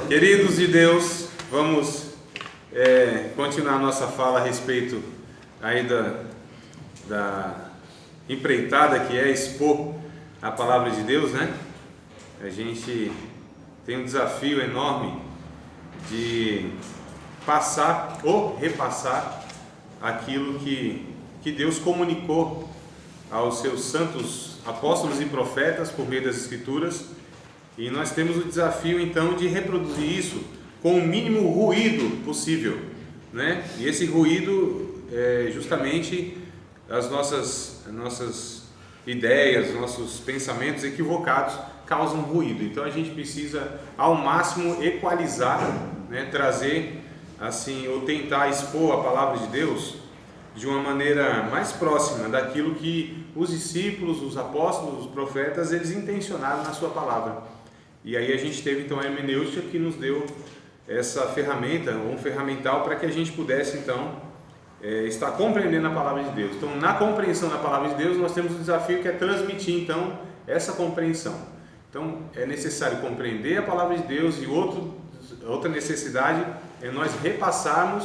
Queridos de Deus, vamos continuar a nossa fala a respeito aí da empreitada que é expor a palavra de Deus, né? A gente tem um desafio enorme de passar ou repassar aquilo que Deus comunicou aos seus santos apóstolos e profetas por meio das Escrituras, e nós temos o desafio então de reproduzir isso com o mínimo ruído possível, né? E esse ruído é justamente as nossas ideias, nossos pensamentos equivocados causam ruído. Então a gente precisa ao máximo equalizar, né? Trazer assim, ou tentar expor a palavra de Deus de uma maneira mais próxima daquilo que os discípulos, os apóstolos, os profetas, eles intencionaram na sua palavra. E aí a gente teve então a hermenêutica que nos deu essa ferramenta, um ferramental para que a gente pudesse então estar compreendendo a palavra de Deus. Então, na compreensão da palavra de Deus, nós temos o desafio que é transmitir então essa compreensão. Então, é necessário compreender a palavra de Deus, e outra necessidade é nós repassarmos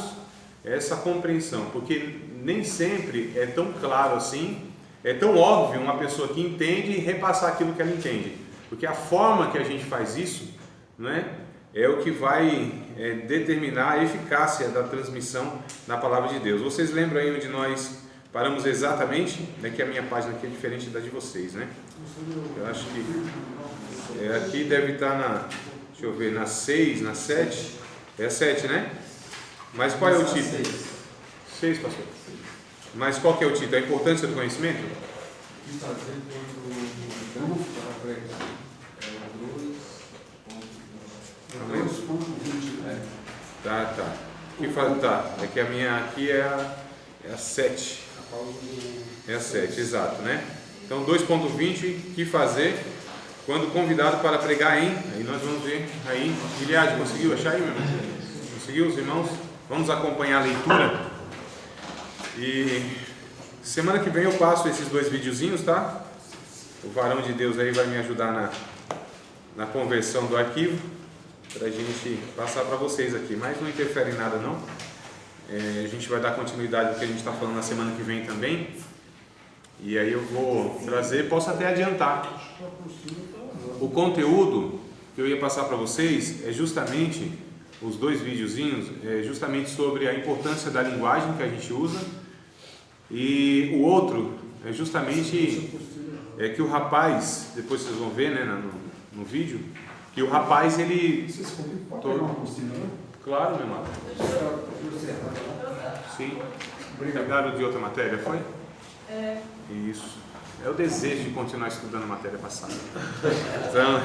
essa compreensão, porque nem sempre é tão claro assim, é tão óbvio uma pessoa que entende e repassar aquilo que ela entende, porque a forma que a gente faz isso, né, é o que vai determinar a eficácia da transmissão da palavra de Deus. Vocês lembram aí onde nós paramos exatamente? É que a minha página aqui é diferente da de vocês, né? Eu acho que aqui deve estar deixa eu ver, na 6, na 7, é a 7, né? Mas qual é o título? 6, pastor. Mas qual que é o título? A importância do conhecimento? Tá. É que a minha aqui é a 7. É a 7, exato, né? Então 2.20, que fazer quando convidado para pregar em... Aí nós vamos ver aí. Gilead, conseguiu achar aí, meu irmão? Conseguiu, os irmãos? Vamos acompanhar a leitura. E semana que vem eu passo esses 2 videozinhos, tá? O varão de Deus aí vai me ajudar na conversão do arquivo, para a gente passar para vocês aqui, mas não interfere em nada não. A gente vai dar continuidade ao que a gente está falando na semana que vem também, e aí eu vou trazer, posso até adiantar, o conteúdo que eu ia passar para vocês é justamente, os 2 videozinhos, justamente sobre a importância da linguagem que a gente usa, e o outro é justamente que o rapaz, depois vocês vão ver, né, no vídeo, que o rapaz, ele... Claro, meu irmão. Sim. Pegaram de outra matéria, foi? Isso. É o desejo de continuar estudando a matéria passada. Então,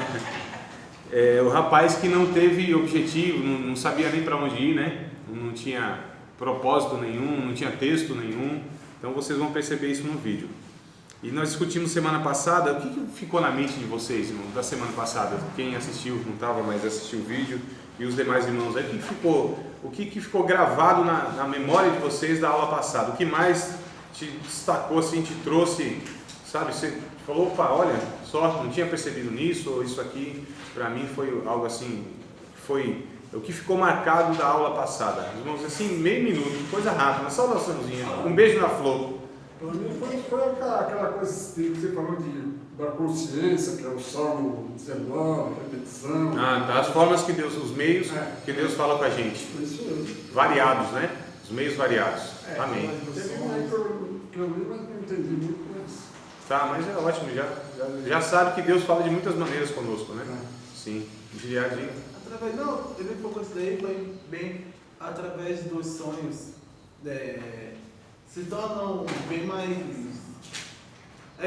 o rapaz que não teve objetivo, não sabia nem para onde ir, né? Não tinha propósito nenhum, não tinha texto nenhum. Então vocês vão perceber isso no vídeo. E nós discutimos semana passada, o que ficou na mente de vocês, irmãos, da semana passada? Quem assistiu, não estava, mas assistiu o vídeo, e os demais irmãos aí, o que ficou gravado na memória de vocês da aula passada? O que mais te destacou, assim, te trouxe, sabe? Você falou, opa, olha, só não tinha percebido nisso, ou isso aqui, para mim foi algo assim, foi o que ficou marcado da aula passada. Irmãos, assim, meio minuto, coisa rápida, uma saudaçãozinha, um beijo na flor. Para mim foi aquela coisa que você falou da consciência, que é o Salmo 19, repetição. Tá, as formas que Deus, os meios que Deus fala com a gente. Isso mesmo. Variados, né? Os meios variados. Amém. Teve um que eu li, mas não entendi muito, mas... Tá, mas é ótimo, já sabe que Deus fala de muitas maneiras conosco, né? Sim. Dia a dia. Não, ele focou isso daí, foi bem através dos sonhos. Se tornam bem mais...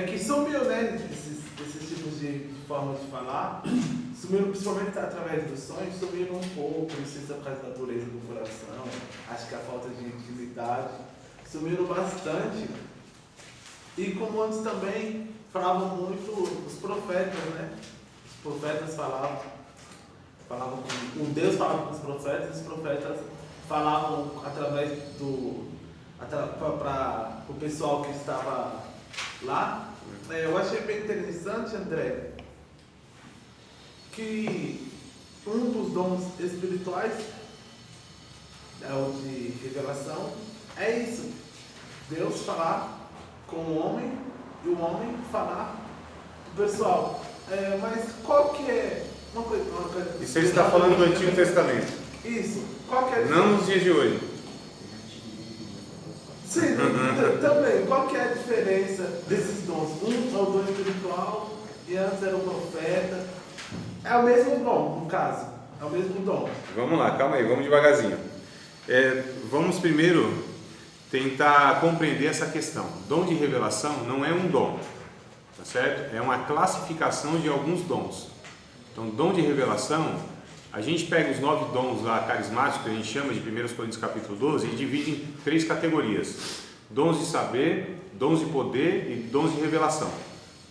que sumiu, né, esses tipos de formas de falar, sumiram principalmente através dos sonhos, sumiram um pouco, não sei se é por causa da dureza do coração, acho que a falta de intimidade, sumiram bastante. E como antes também falavam muito os profetas, né, os profetas falavam com Deus, falava com os profetas falavam através para o pessoal que estava lá. Eu achei bem interessante, André, que um dos dons espirituais é o de revelação. É isso. Deus falar com o homem e o homem falar pro pessoal. Mas qual que é uma coisa? Isso ele está falando do Antigo Testamento. Isso. Qual que é a Não nos dias de hoje. Sim, também. Qual que é a diferença desses dons? Um é o dom espiritual e antes era o profeta. É o mesmo dom, no caso. É o mesmo dom. Vamos lá, calma aí, vamos devagarzinho. Vamos primeiro tentar compreender essa questão. Dom de revelação não é um dom, tá certo? É uma classificação de alguns dons. Então, dom de revelação, a gente pega os 9 dons lá carismáticos, que a gente chama de 1 Coríntios capítulo 12, e divide em 3 categorias: dons de saber, dons de poder e dons de revelação.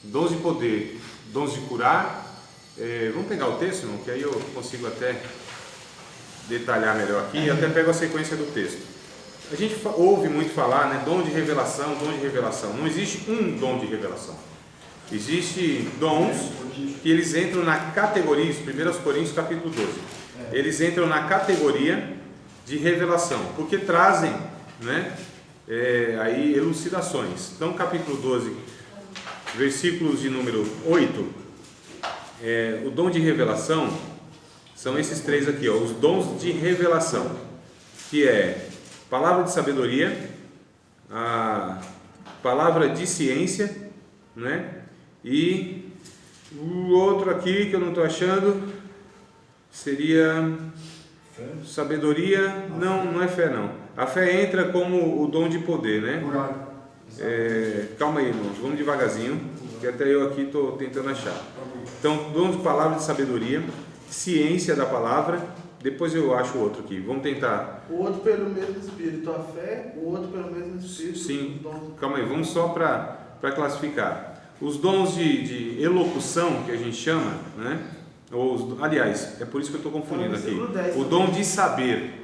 Dons de poder, dons de curar. Vamos pegar o texto, irmão, que aí eu consigo até detalhar melhor aqui, e até pego a sequência do texto. A gente ouve muito falar, né, dom de revelação, dom de revelação. Não existe um dom de revelação. Existem dons que eles entram na categoria, 1 Coríntios capítulo 12, eles entram na categoria de revelação, porque trazem, né, aí elucidações. Então, capítulo 12, versículos de número 8, o dom de revelação são esses 3 aqui, ó, os dons de revelação, que é palavra de sabedoria, a palavra de ciência, né? E o outro aqui que eu não estou achando seria sabedoria. Não é fé, não. A fé entra como o dom de poder, né? Calma aí, irmãos, vamos devagarzinho, que até eu aqui estou tentando achar. Então, dom de palavra de sabedoria, ciência da palavra. Depois eu acho o outro aqui. Vamos tentar. O outro pelo mesmo Espírito, a fé, o outro pelo mesmo Espírito. Sim, calma aí, vamos só para classificar. Os dons de elocução, que a gente chama, né? Aliás, é por isso que eu estou confundindo aqui. O dom de saber,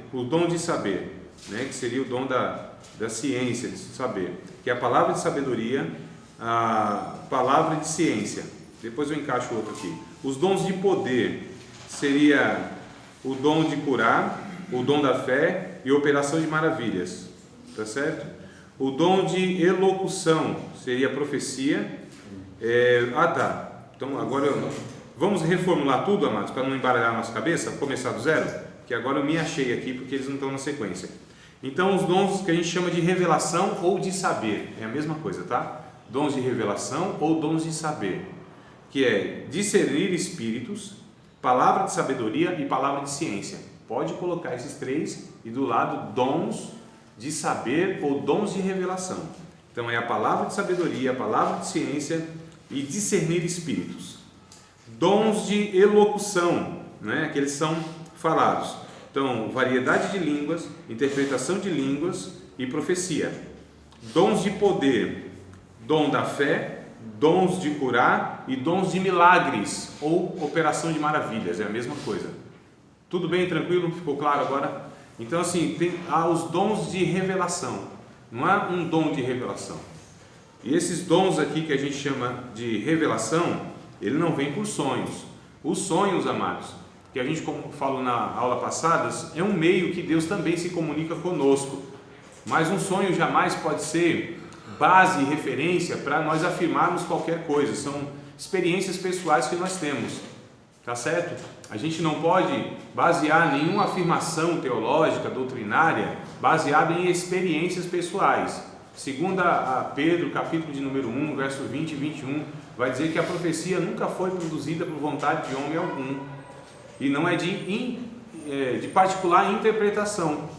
né? Que seria o dom da ciência, de saber, que é a palavra de sabedoria, a palavra de ciência. Depois eu encaixo o outro aqui. Os dons de poder seria o dom de curar, o dom da fé e operação de maravilhas, tá certo? O dom de elocução seria a profecia. Então agora vamos reformular tudo, amados, para não embaralhar a nossa cabeça, começar do zero, que agora eu me achei aqui porque eles não estão na sequência. Então, os dons que a gente chama de revelação ou de saber, é a mesma coisa, tá? Dons de revelação ou dons de saber, que é discernir espíritos, palavra de sabedoria e palavra de ciência. Pode colocar esses 3 e do lado dons de saber ou dons de revelação. Então, é a palavra de sabedoria, a palavra de ciência e discernir espíritos. Dons de elocução, né? Que eles são falados. Então, variedade de línguas, interpretação de línguas e profecia. Dons de poder, dom da fé, dons de curar e dons de milagres ou operação de maravilhas, é a mesma coisa. Tudo bem, tranquilo? Ficou claro agora? Então, assim, há os dons de revelação, não há um dom de revelação. E esses dons aqui que a gente chama de revelação, ele não vem por sonhos. Os sonhos, amados, que a gente, como falou na aula passada, é um meio que Deus também se comunica conosco. Mas um sonho jamais pode ser base e referência para nós afirmarmos qualquer coisa. São experiências pessoais que nós temos, tá certo? A gente não pode basear nenhuma afirmação teológica, doutrinária, baseada em experiências pessoais. Segundo a Pedro, capítulo de número 1, verso 20 e 21, vai dizer que a profecia nunca foi produzida por vontade de homem algum, e não é de particular interpretação.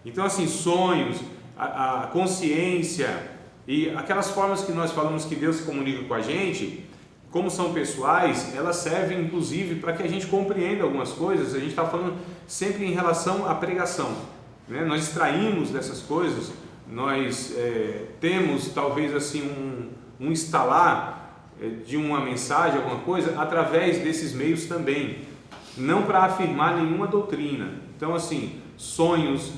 Então, assim, sonhos, a consciência e aquelas formas que nós falamos que Deus se comunica com a gente, como são pessoais, elas servem inclusive para que a gente compreenda algumas coisas. A gente está falando sempre em relação à pregação, né? Nós extraímos dessas coisas, nós temos talvez assim um instalar de uma mensagem, alguma coisa, através desses meios também, não para afirmar nenhuma doutrina. Então, assim, sonhos,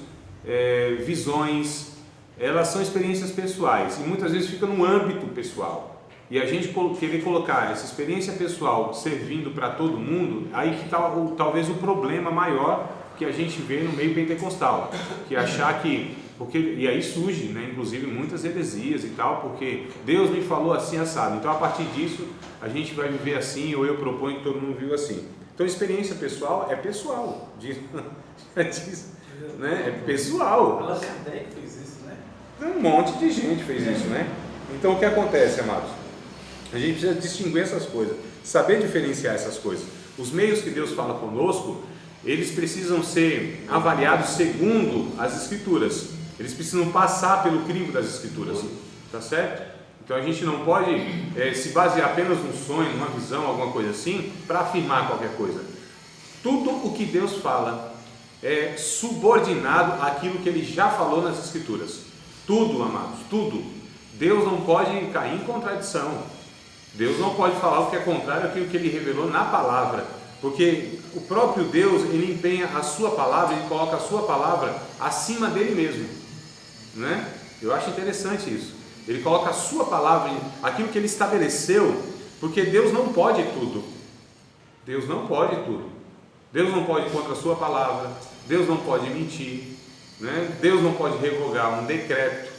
visões, elas são experiências pessoais e muitas vezes ficam no âmbito pessoal. e a gente querer colocar essa experiência pessoal servindo para todo mundo, aí que está talvez o problema maior que a gente vê no meio pentecostal, que é achar que, e aí surge, né, inclusive muitas heresias e tal, porque Deus me falou assim, assado, então a partir disso a gente vai viver assim, ou eu proponho que todo mundo viva assim. Então experiência pessoal é pessoal, diz, né? É pessoal. Allan Kardec fez isso, né? Um monte de gente fez isso, né? Então o que acontece, amados? A gente precisa distinguir essas coisas, saber diferenciar essas coisas. Os meios que Deus fala conosco, eles precisam ser avaliados segundo as Escrituras. Eles precisam passar pelo crivo das Escrituras, tá certo? Então a gente não pode se basear apenas num sonho, numa visão, alguma coisa assim, para afirmar qualquer coisa. Tudo o que Deus fala é subordinado àquilo que Ele já falou nas Escrituras. Tudo, amados, tudo. Deus não pode cair em contradição. Deus não pode falar o que é contrário àquilo que Ele revelou na palavra, porque o próprio Deus, Ele empenha a sua palavra, Ele coloca a sua palavra acima dele mesmo, né? Eu acho interessante isso. Ele coloca a sua palavra, aquilo que Ele estabeleceu, porque Deus não pode tudo. Deus não pode tudo. Deus não pode ir contra a sua palavra, Deus não pode mentir, né? Deus não pode revogar um decreto.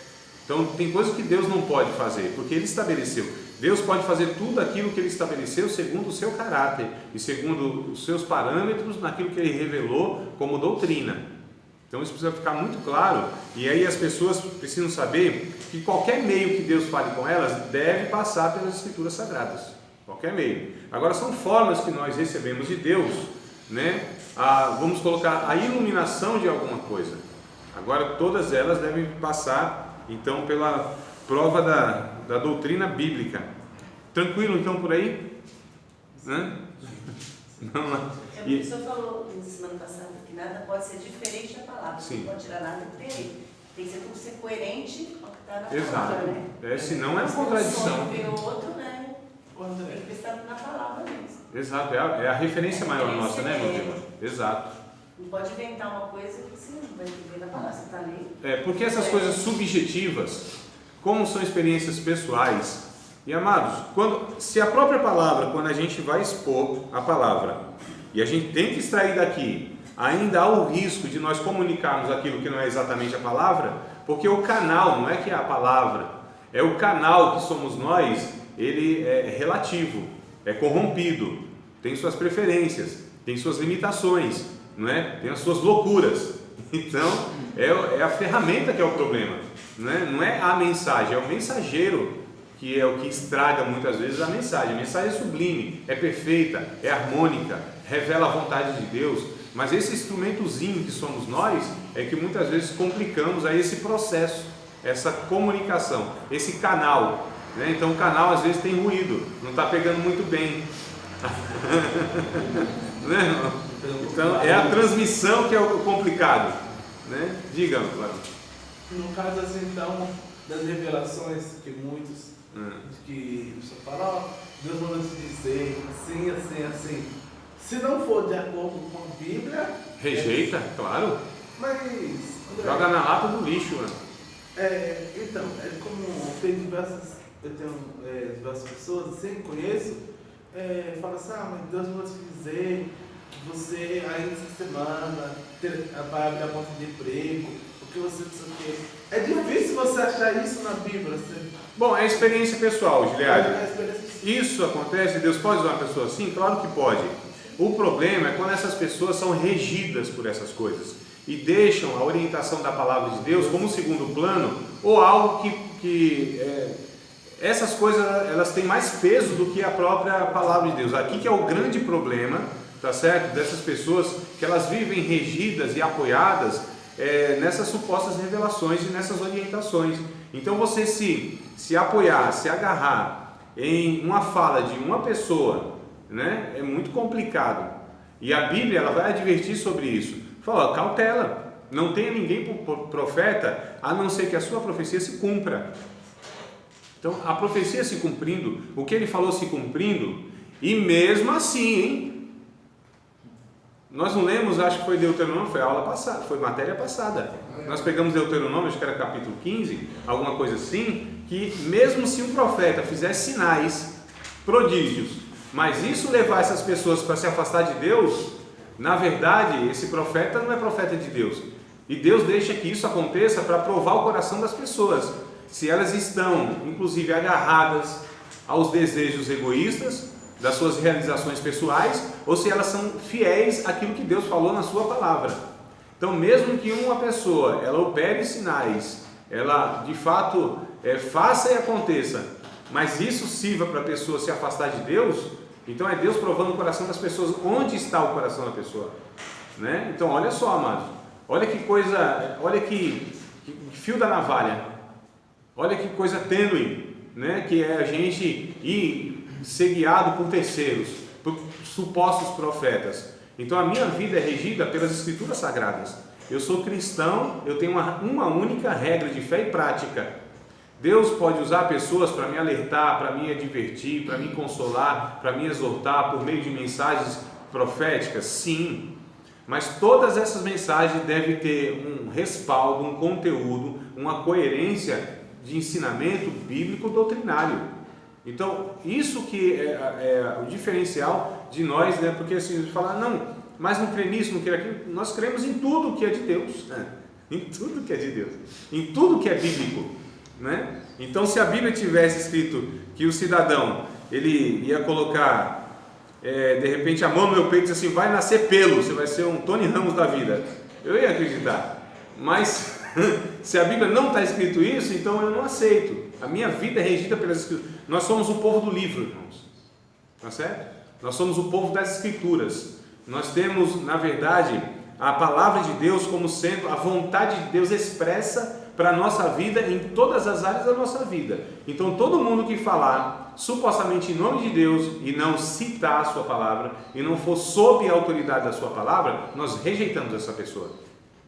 Então tem coisas que Deus não pode fazer, porque Ele estabeleceu. Deus pode fazer tudo aquilo que Ele estabeleceu segundo o seu caráter e segundo os seus parâmetros naquilo que Ele revelou como doutrina. Então isso precisa ficar muito claro, e aí as pessoas precisam saber que qualquer meio que Deus fale com elas deve passar pelas Escrituras Sagradas, qualquer meio. Agora são formas que nós recebemos de Deus, né? Vamos colocar a iluminação de alguma coisa. Agora todas elas devem passar então pela prova da doutrina bíblica. Tranquilo então por aí? Né? Não, não. O professor falou na semana passada que nada pode ser diferente da palavra. Sim. Não pode tirar nada do tem que ser tudo ser coerente com o que está na Exato. palavra, né? Senão é contradição. Se um outro, né? Tem que estar na palavra mesmo. Exato, é a referência maior nossa, né, meu Deus? Exato. Não pode inventar uma coisa que você não vai entender na palavra, você está ali. Porque essas coisas subjetivas, como são experiências pessoais, e amados, se a própria palavra, quando a gente vai expor a palavra, e a gente tem que extrair daqui, ainda há o risco de nós comunicarmos aquilo que não é exatamente a palavra, porque o canal, não é que é a palavra, é o canal que somos nós, ele é relativo, é corrompido, tem suas preferências, tem suas limitações, não é? Tem as suas loucuras. Então é a ferramenta que é o problema, não é a mensagem, é o mensageiro que é o que estraga muitas vezes a mensagem. A mensagem é sublime, é perfeita, é harmônica, revela a vontade de Deus, mas esse instrumentozinho que somos nós é que muitas vezes complicamos aí esse processo, essa comunicação, esse canal, né? Então o canal às vezes tem ruído, não está pegando muito bem. Né? Então é a transmissão que é o complicado, né? Diga, Cláudio. No caso assim, então, das revelações que muitos que só falam, Deus mandou te dizer assim, assim, assim. Se não for de acordo com a Bíblia, rejeita, claro. Mas André, joga na lata do lixo, né? Então, é como tem diversas pessoas assim, conheço, fala assim, mas Deus mandou te dizer que você ainda essa semana vai abrir a porta de emprego, porque você não sei o quê. É difícil você achar isso na Bíblia. Bom, é experiência pessoal, Giliade. Isso acontece, Deus pode usar uma pessoa assim? Claro que pode. O problema é quando essas pessoas são regidas por essas coisas e deixam a orientação da palavra de Deus como segundo plano, ou algo que essas coisas elas têm mais peso do que a própria palavra de Deus. Aqui que é o grande problema, tá certo? Dessas pessoas que elas vivem regidas e apoiadas nessas supostas revelações e nessas orientações. Então você se apoiar, se agarrar em uma fala de uma pessoa, né, é muito complicado. E a Bíblia ela vai advertir sobre isso. Fala, cautela, não tenha ninguém por profeta, a não ser que a sua profecia se cumpra. Então a profecia se cumprindo, o que ele falou se cumprindo, e mesmo assim, hein? Nós não lemos, acho que foi Deuteronômio, foi aula passada, foi matéria passada. Nós pegamos Deuteronômio, acho que era capítulo 15, alguma coisa assim, que mesmo se um profeta fizesse sinais, prodígios, mas isso levar essas pessoas para se afastar de Deus, na verdade, esse profeta não é profeta de Deus. E Deus deixa que isso aconteça para provar o coração das pessoas. Se elas estão, inclusive, agarradas aos desejos egoístas, das suas realizações pessoais, ou se elas são fiéis àquilo que Deus falou na sua palavra. Então, mesmo que uma pessoa, ela opere sinais, ela de fato faça e aconteça, mas isso sirva para a pessoa se afastar de Deus, então é Deus provando o coração das pessoas, onde está o coração da pessoa, né? Então olha só, amados, olha que coisa, olha que fio da navalha, olha que coisa tênue, né? Que é a gente ir ser guiado por terceiros, por supostos profetas. Então a minha vida é regida pelas escrituras sagradas. Eu sou cristão, eu tenho uma única regra de fé e prática. Deus pode usar pessoas para me alertar, para me advertir, para me consolar, para me exortar por meio de mensagens proféticas? Sim, mas todas essas mensagens devem ter um respaldo, um conteúdo, uma coerência de ensinamento bíblico doutrinário. Então, isso que é o diferencial de nós, né? Porque assim, a gente fala, não, mas não crê nisso, não crê aquilo. Nós cremos em tudo que é de Deus, né? Em tudo que é de Deus, em tudo que é bíblico, né? Então, se a Bíblia tivesse escrito que o cidadão, ele ia colocar, de repente, a mão no meu peito e dizer assim, vai nascer pelo, você vai ser um Tony Ramos da vida, eu ia acreditar. Mas, se a Bíblia não está escrito isso, então eu não aceito. A minha vida é regida pelas escrituras. Nós somos o povo do livro, irmãos, tá certo? Nós somos o povo das escrituras. Nós temos, na verdade, a palavra de Deus como sendo a vontade de Deus expressa para a nossa vida em todas as áreas da nossa vida. Então todo mundo que falar supostamente em nome de Deus e não citar a sua palavra e não for sob a autoridade da sua palavra, nós rejeitamos essa pessoa,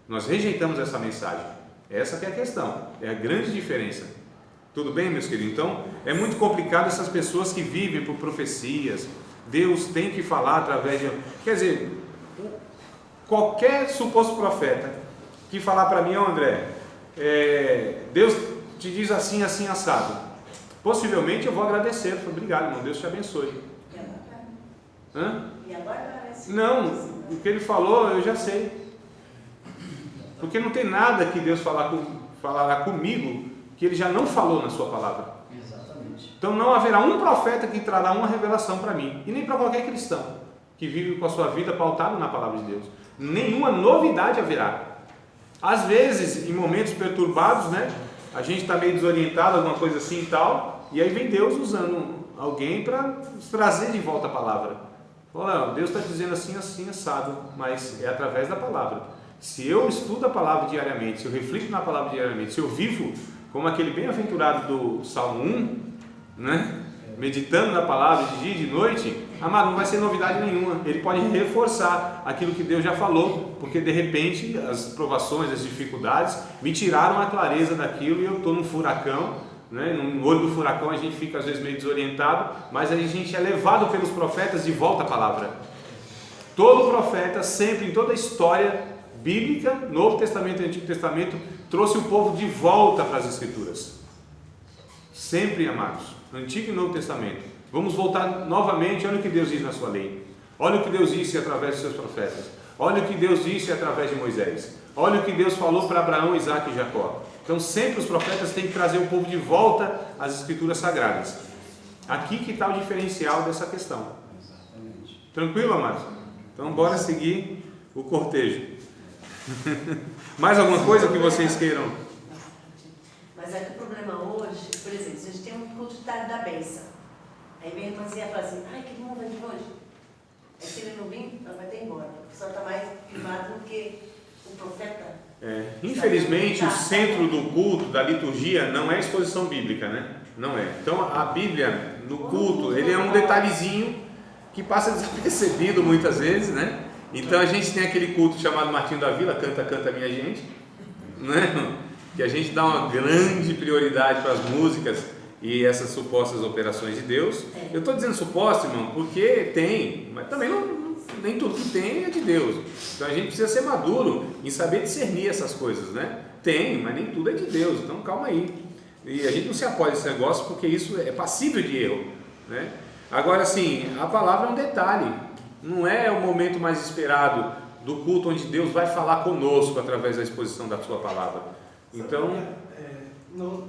nós rejeitamos essa mensagem. Essa que é a questão, é a grande diferença. Tudo bem, meus queridos? Então é muito complicado essas pessoas que vivem por profecias. Deus tem que falar através de... Quer dizer, qualquer suposto profeta que falar para mim, André, Deus te diz assim, assim, assado, possivelmente eu vou agradecer. Eu falo, obrigado, irmão, Deus te abençoe. E agora parece... Não, o que ele falou eu já sei, porque não tem nada que Deus falará comigo que ele já não falou na sua palavra. Exatamente. Então não haverá um profeta que trará uma revelação para mim, e nem para qualquer cristão que vive com a sua vida pautada na palavra de Deus. Nenhuma novidade haverá. Às vezes, em momentos perturbados, né, a gente está meio desorientado, alguma coisa assim e tal, e aí vem Deus usando alguém para trazer de volta a palavra. Olha, Deus está dizendo assim, assim, assado, mas é através da palavra. Se eu estudo a palavra diariamente, se eu reflito na palavra diariamente, se eu vivo como aquele bem-aventurado do Salmo 1, né, meditando na palavra de dia e de noite, amado, não vai ser novidade nenhuma. Ele pode reforçar aquilo que Deus já falou, porque de repente as provações, as dificuldades me tiraram a clareza daquilo e eu estou num furacão, né? No olho do furacão a gente fica às vezes meio desorientado, mas a gente é levado pelos profetas de volta à palavra. Todo profeta, sempre, em toda a história bíblica, Novo Testamento e Antigo Testamento, trouxe o povo de volta para as Escrituras. Sempre, amados, Antigo e Novo Testamento. Vamos voltar novamente, olha o que Deus diz na sua lei. Olha o que Deus disse através dos seus profetas. Olha o que Deus disse através de Moisés. Olha o que Deus falou para Abraão, Isaac e Jacó. Então sempre os profetas têm que trazer o povo de volta às Escrituras Sagradas. Aqui que está o diferencial dessa questão. Exatamente. Tranquilo, amados? Então bora seguir o cortejo. Mais alguma coisa que vocês queiram? Mas é que o problema hoje, por exemplo, se a gente tem um culto de tarde da bênção, aí minha irmãzinha fala assim, ai, que irmão vai de hoje? Aí se ele não vir, ela vai ter embora. O pessoal está mais firmado do que o profeta. Infelizmente o centro do culto, da liturgia, não é a exposição bíblica, né? Não é. Então a Bíblia no culto, ele é um detalhezinho que passa despercebido muitas vezes, né? Então a gente tem aquele culto chamado Martinho da Vila, canta, canta minha gente, né? Que a gente dá uma grande prioridade para as músicas e essas supostas operações de Deus. Eu estou dizendo suposto, irmão, porque tem, mas também não nem tudo que tem é de Deus. Então a gente precisa ser maduro em saber discernir essas coisas, né? Tem, mas nem tudo é de Deus, então calma aí. E a gente não se apoia nesse negócio porque isso é passível de erro, né? Agora sim, a palavra é um detalhe, não é o momento mais esperado do culto onde Deus vai falar conosco através da exposição da sua palavra. Então, eu não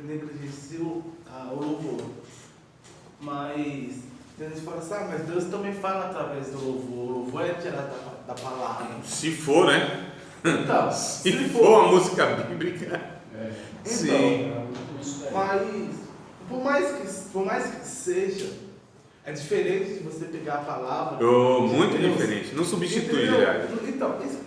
negligencio o louvor, mas a gente fala assim, mas Deus também fala através do louvor, o louvor é tirado da palavra. se for, né? Então, Se for uma música bíblica, sim. Mas por mais que seja, é diferente de você pegar a palavra. Muito Deus, diferente. Não substitui, entendeu? aliás.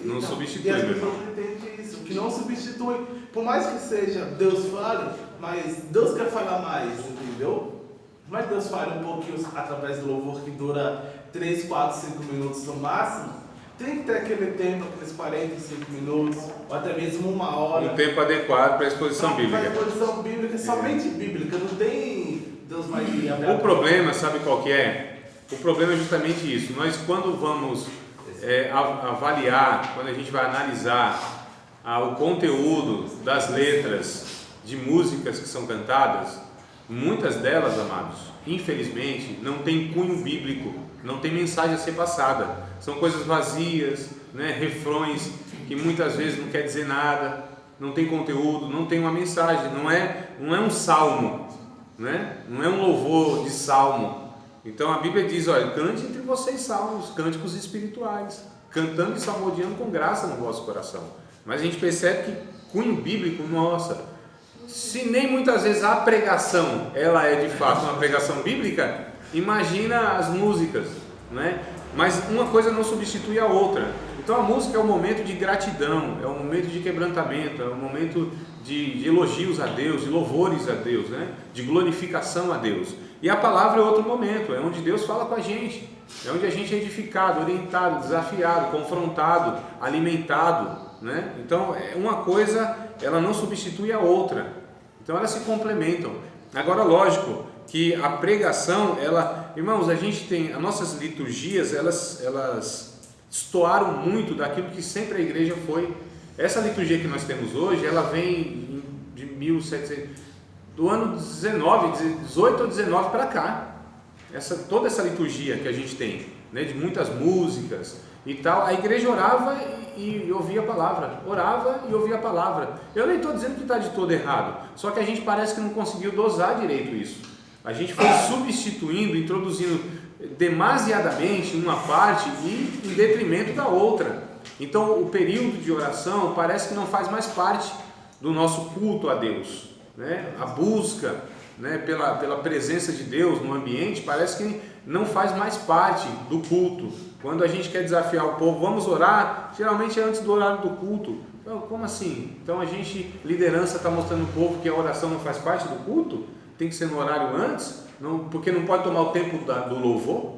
Não substitui, E as meu pessoas irmão. não entendem isso, que não substitui. Por mais que seja Deus fale, mas Deus quer falar mais, entendeu? Mas Deus fale um pouquinho através do louvor que dura 3, 4, 5 minutos no máximo. Tem que ter aquele tempo, aqueles 45 minutos, ou até mesmo 1 hora. Um tempo adequado para a exposição Para bíblica. a exposição bíblica, somente bíblica, não tem Deus vai abrir. O problema, sabe qual que é? O problema é justamente isso. Nós, quando vamos avaliar, quando a gente vai analisar o conteúdo das letras de músicas que são cantadas, muitas delas, amados, infelizmente, não tem cunho bíblico, não tem mensagem a ser passada. São coisas vazias, né? Refrões que muitas vezes não quer dizer nada, não tem conteúdo, não tem uma mensagem, não é um salmo, né? Não é um louvor de salmo. Então a Bíblia diz, olha, cante entre vocês salmos, cânticos espirituais, cantando e salmodiando com graça no vosso coração. Mas a gente percebe que cunho bíblico, nossa, se nem muitas vezes a pregação, ela é de fato uma pregação bíblica, imagina as músicas, né? Mas uma coisa não substitui a outra. Então a música é um momento de gratidão, é um momento de quebrantamento, é um momento de elogios a Deus, de louvores a Deus, né? De glorificação a Deus. E a palavra é outro momento, é onde Deus fala com a gente, é onde a gente é edificado, orientado, desafiado, confrontado, alimentado, né? Então uma coisa, ela não substitui a outra, então elas se complementam. Agora, lógico que a pregação, irmãos, a gente tem, as nossas liturgias, elas estoaram muito daquilo que sempre a igreja foi. Essa liturgia que nós temos hoje, ela vem de 1700, do ano 18 ou 19 para cá. Toda essa liturgia que a gente tem, né, de muitas músicas e tal, a igreja orava e ouvia a palavra, orava e ouvia a palavra. Eu nem estou dizendo que está de todo errado, só que a gente parece que não conseguiu dosar direito isso. A gente foi substituindo, introduzindo demasiadamente uma parte e em detrimento da outra. Então o período de oração parece que não faz mais parte do nosso culto a Deus, né? A busca, né, pela presença de Deus no ambiente parece que não faz mais parte do culto. Quando a gente quer desafiar o povo, vamos orar, geralmente é antes do horário do culto. Então, como assim? Então liderança está mostrando ao povo que a oração não faz parte do culto? Tem que ser no horário antes? Porque não pode tomar o tempo do louvor?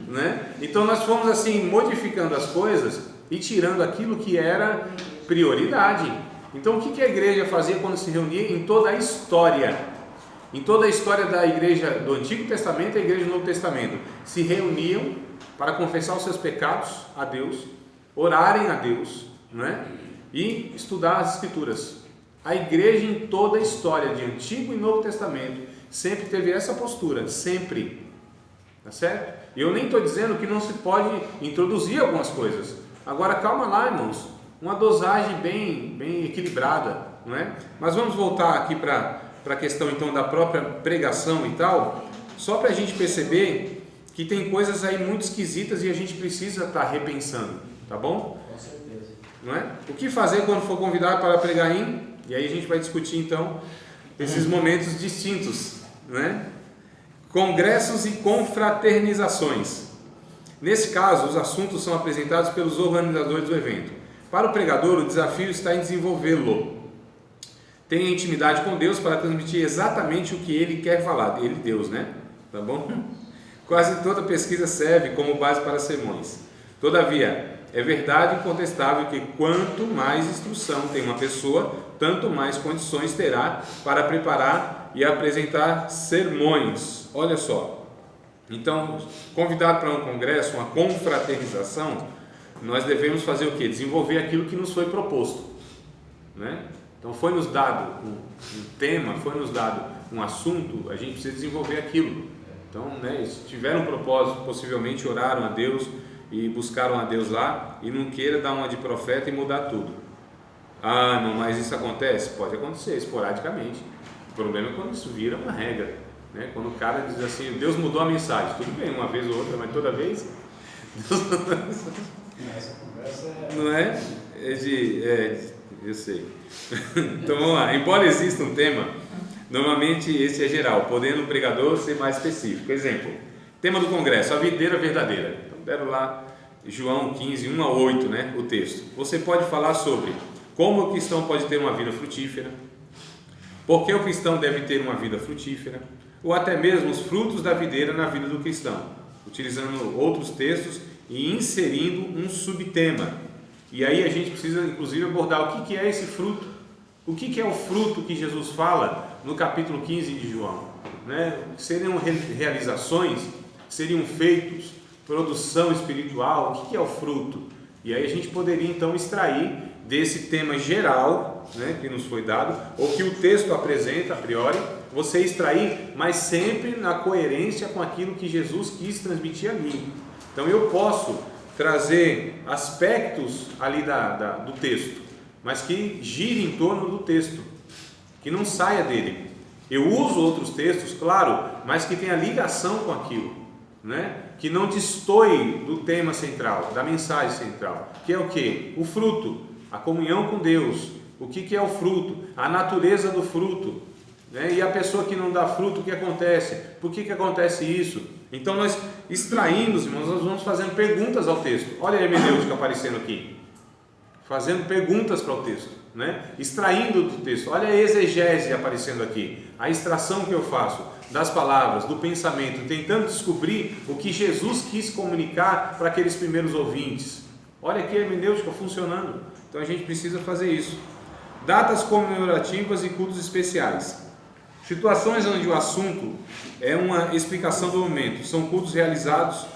Né? Então nós fomos assim modificando as coisas e tirando aquilo que era prioridade. Então o que a igreja fazia quando se reunia em toda a história? Em toda a história da igreja do Antigo Testamento e a igreja do Novo Testamento, se reuniam para confessar os seus pecados a Deus, orarem a Deus, né? E estudar as Escrituras. A igreja em toda a história de Antigo e Novo Testamento sempre teve essa postura, sempre, tá certo? E eu nem estou dizendo que não se pode introduzir algumas coisas. Agora calma lá, irmãos, uma dosagem bem equilibrada, não é? Mas vamos voltar aqui para a questão então da própria pregação e tal, só para a gente perceber que tem coisas aí muito esquisitas e a gente precisa estar repensando, tá bom? Com certeza. Não é? O que fazer quando for convidado para pregar e aí a gente vai discutir então esses momentos distintos, né? Congressos e confraternizações. Nesse caso, os assuntos são apresentados pelos organizadores do evento. Para o pregador, o desafio está em desenvolvê-lo. Tenha intimidade com Deus para transmitir exatamente o que Ele quer falar. Ele, Deus, né? Tá bom? Quase toda pesquisa serve como base para sermões. Todavia, é verdade incontestável que quanto mais instrução tem uma pessoa, tanto mais condições terá para preparar e apresentar sermões. Olha só, Então, convidado para um congresso, uma confraternização, nós devemos fazer o quê? Desenvolver aquilo que nos foi proposto, né? Então foi nos dado um tema, foi nos dado um assunto, a gente precisa desenvolver aquilo. Então, né, se tiveram um propósito, possivelmente oraram a Deus e buscaram a Deus lá, e não queira dar uma de profeta e mudar tudo. Ah, não, mas isso acontece? Pode acontecer esporadicamente. O problema é quando isso vira uma regra, né? Quando o cara diz assim, Deus mudou a mensagem, tudo bem, uma vez ou outra, mas toda vez Essa conversa é... não é? Eu sei. Então vamos lá. Embora exista um tema, normalmente esse é geral, podendo o pregador ser mais específico. Exemplo, tema do congresso, a videira verdadeira. Então deram lá João 15, 1 a 8, né, o texto. Você pode falar sobre como o cristão pode ter uma vida frutífera, por que o cristão deve ter uma vida frutífera, ou até mesmo os frutos da videira na vida do cristão, utilizando outros textos e inserindo um subtema. E aí a gente precisa inclusive abordar o que é esse fruto, o que é o fruto que Jesus fala no capítulo 15 de João, né? Seriam realizações, seriam feitos, produção espiritual, o que é o fruto? E aí a gente poderia então extrair desse tema geral, né, que nos foi dado, ou que o texto apresenta a priori, você extrair, mas sempre na coerência com aquilo que Jesus quis transmitir ali. Então eu posso trazer aspectos ali do texto, mas que gire em torno do texto, que não saia dele. Eu uso outros textos, claro, mas que tenha ligação com aquilo, né? Que não destoie do tema central, da mensagem central, que é o quê? O fruto, a comunhão com Deus. O que é o fruto? A natureza do fruto, né? E a pessoa que não dá fruto, o que acontece? Por que acontece isso? Então nós extraímos, irmãos, nós vamos fazendo perguntas ao texto. Olha a hermenêutica aparecendo aqui, fazendo perguntas para o texto, né? Extraindo do texto. Olha a exegese aparecendo aqui, a extração que eu faço das palavras, do pensamento, tentando descobrir o que Jesus quis comunicar para aqueles primeiros ouvintes. Olha aqui a hermenêutica funcionando. Então a gente precisa fazer isso. Datas comemorativas e cultos especiais. Situações onde o assunto é uma explicação do momento. São cultos realizados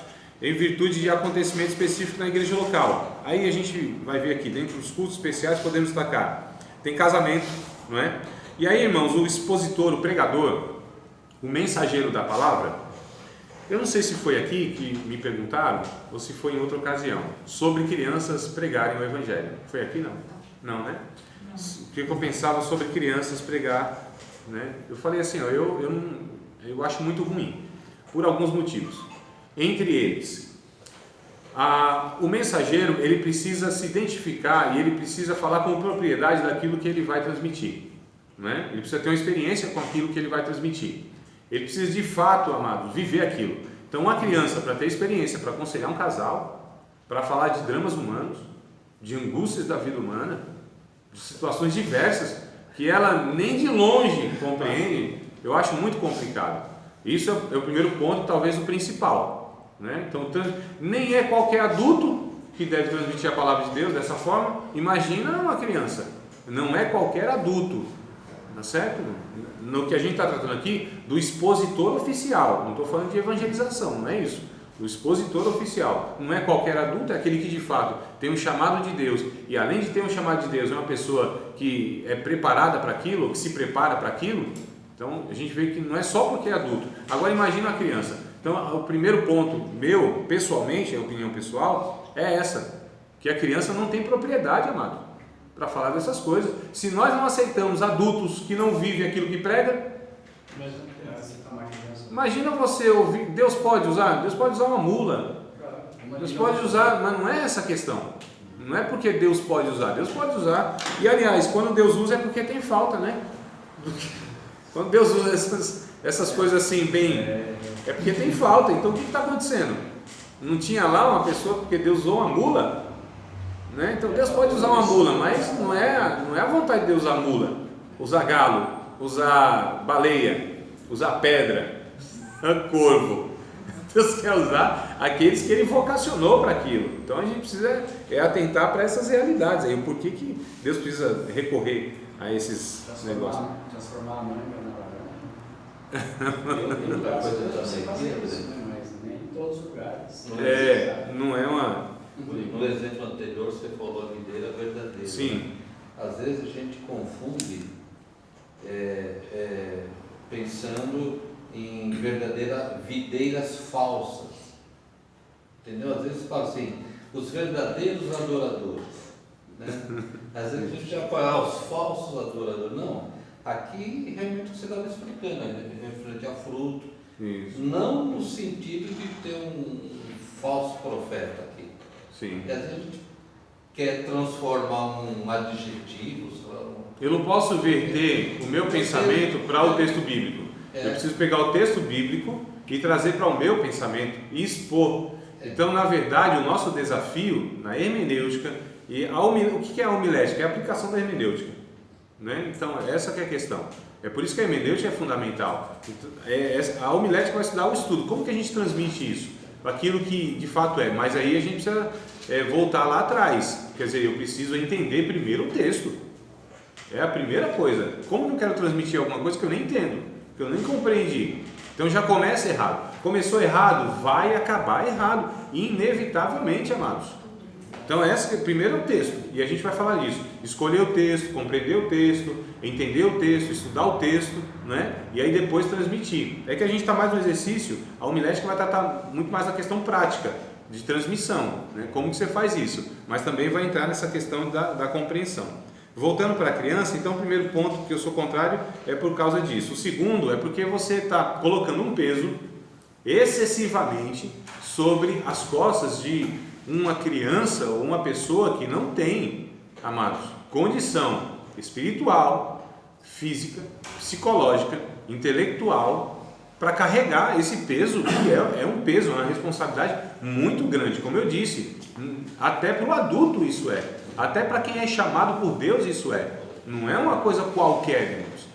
em virtude de acontecimento específico na igreja local. Aí a gente vai ver aqui, dentro dos cultos especiais podemos destacar. Tem casamento, não é? E aí, irmãos, o expositor, o pregador, o mensageiro da palavra, eu não sei se foi aqui que me perguntaram ou se foi em outra ocasião, sobre crianças pregarem o evangelho. Foi aqui não? Não, né? O que eu pensava sobre crianças pregar, né? Eu falei assim, ó, eu acho muito ruim, por alguns motivos. Entre eles, o mensageiro, ele precisa se identificar e ele precisa falar com propriedade daquilo que ele vai transmitir, né? Ele precisa ter uma experiência com aquilo que ele vai transmitir. Ele precisa de fato, amados, viver aquilo. Então uma criança, para ter experiência, para aconselhar um casal, para falar de dramas humanos, de angústias da vida humana, de situações diversas, que ela nem de longe compreende, eu acho muito complicado. Isso é o primeiro ponto, talvez o principal, né? Então nem é qualquer adulto que deve transmitir a palavra de Deus dessa forma. Imagina uma criança, não é qualquer adulto, tá certo? No que a gente está tratando aqui, do expositor oficial, não estou falando de evangelização, não é isso. O expositor oficial não é qualquer adulto, é aquele que de fato tem um chamado de Deus, e além de ter um chamado de Deus, é uma pessoa que é preparada para aquilo, que se prepara para aquilo. Então a gente vê que não é só porque é adulto. Agora imagina a criança. Então o primeiro ponto meu, pessoalmente, a opinião pessoal, é essa, que a criança não tem propriedade, amado, para falar dessas coisas. Se nós não aceitamos adultos que não vivem aquilo que prega, imagina você ouvir. Deus pode usar uma mula, Deus pode usar, mas não é essa a questão. Não é porque Deus pode usar, e aliás, quando Deus usa é porque tem falta, né? Quando Deus usa essas coisas assim bem, é porque tem falta. Então o que está acontecendo? Não tinha lá uma pessoa porque Deus usou uma mula, né? Então Deus pode usar uma mula, mas não é a vontade de Deus usar mula, usar galo, usar baleia, usar pedra, corvo. Deus quer usar aqueles que Ele vocacionou para aquilo. Então a gente precisa atentar para essas realidades aí, o porquê que Deus precisa recorrer a esses negócios. Transformar a manga na laranja. Eu sei fazer isso, né? Mas todos os lugares. Não é uma... No exemplo anterior, você falou a videira verdadeira. Sim. Às vezes a gente confunde pensando em verdadeiras videiras falsas. Entendeu? Às vezes fala assim, os verdadeiros adoradores. Né? Às vezes a gente já fala, os falsos adoradores. Não. Aqui realmente você estava explicando, referente a fruto. Isso. Não no sentido de ter um falso profeta aqui. Sim. E às vezes a gente quer transformar um adjetivo. Eu não posso verter o meu pensamento para o texto bíblico. Eu preciso pegar o texto bíblico e trazer para o meu pensamento e expor. Então, na verdade, o nosso desafio na hermenêutica, o que é a homilética? É a aplicação da hermenêutica. Né? Então, essa que é a questão. É por isso que a hermenêutica é fundamental. A homilética vai estudar o estudo. Como que a gente transmite isso? Aquilo que de fato é. Mas aí a gente precisa voltar lá atrás. Quer dizer, eu preciso entender primeiro o texto. É a primeira coisa. Como que eu quero transmitir alguma coisa que eu nem entendo, que eu nem compreendi? Então já começa errado. Começou errado, vai acabar errado. Inevitavelmente, amados. Então primeiro é o texto, e a gente vai falar disso. Escolher o texto, compreender o texto, entender o texto, estudar o texto, né? E aí depois transmitir. É que a gente está mais no exercício, a homilética vai tratar muito mais da questão prática, de transmissão, né? Como que você faz isso? Mas também vai entrar nessa questão da compreensão. Voltando para a criança, então o primeiro ponto que eu sou contrário é por causa disso. O segundo é porque você está colocando um peso excessivamente sobre as costas de uma criança ou uma pessoa que não tem, amados, condição espiritual, física, psicológica, intelectual para carregar esse peso, que é um peso, uma responsabilidade muito grande. Como eu disse, até para o adulto isso é, até para quem é chamado por Deus isso é. Não é uma coisa qualquer, irmãos.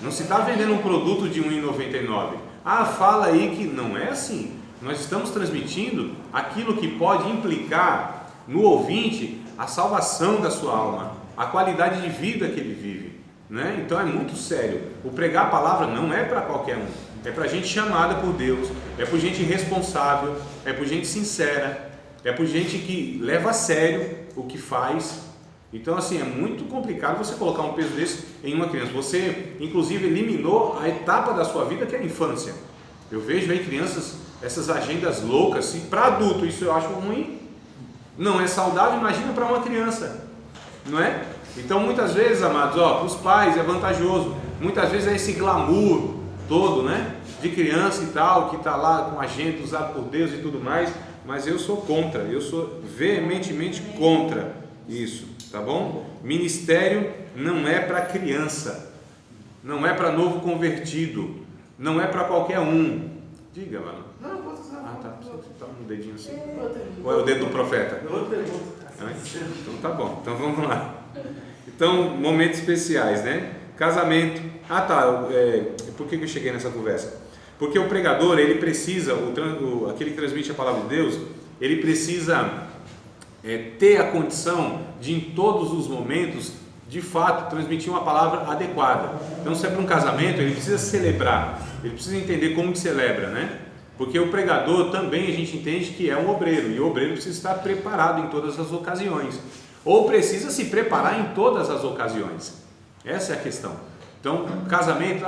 Não se está vendendo um produto de R$ 1,99. Ah, fala aí que não é assim. Nós estamos transmitindo aquilo que pode implicar no ouvinte a salvação da sua alma, a qualidade de vida que ele vive, né? Então é muito sério. O pregar a palavra não é para qualquer um, é para gente chamada por Deus, é por gente responsável, é por gente sincera, é por gente que leva a sério o que faz. Então assim, é muito complicado você colocar um peso desse em uma criança. Você inclusive eliminou a etapa da sua vida que é a infância. Eu vejo aí crianças, essas agendas loucas, e para adulto isso eu acho ruim, não é saudável, imagina para uma criança, não é? Então muitas vezes, amados, para os pais é vantajoso, muitas vezes é esse glamour todo, né, de criança e tal, que está lá com agenda usado por Deus e tudo mais, mas eu sou contra, eu sou veementemente contra isso, tá bom? Ministério não é para criança, não é para novo convertido, não é para qualquer um. Diga, mano. Não, posso usar. Ah, tá. Você tá com o dedinho assim. Ou é o dedo do profeta? Então tá bom. Então vamos lá. Então, momentos especiais, né? Casamento. Ah, tá. Por que eu cheguei nessa conversa? Porque o pregador, ele precisa, aquele que transmite a palavra de Deus, ele precisa ter a condição de, em todos os momentos, de fato, transmitir uma palavra adequada. Então, se é para um casamento, ele precisa celebrar, ele precisa entender como que celebra, né? Porque o pregador também a gente entende que é um obreiro, e o obreiro precisa estar preparado em todas as ocasiões, ou precisa se preparar em todas as ocasiões. Essa é a questão. Então, casamento,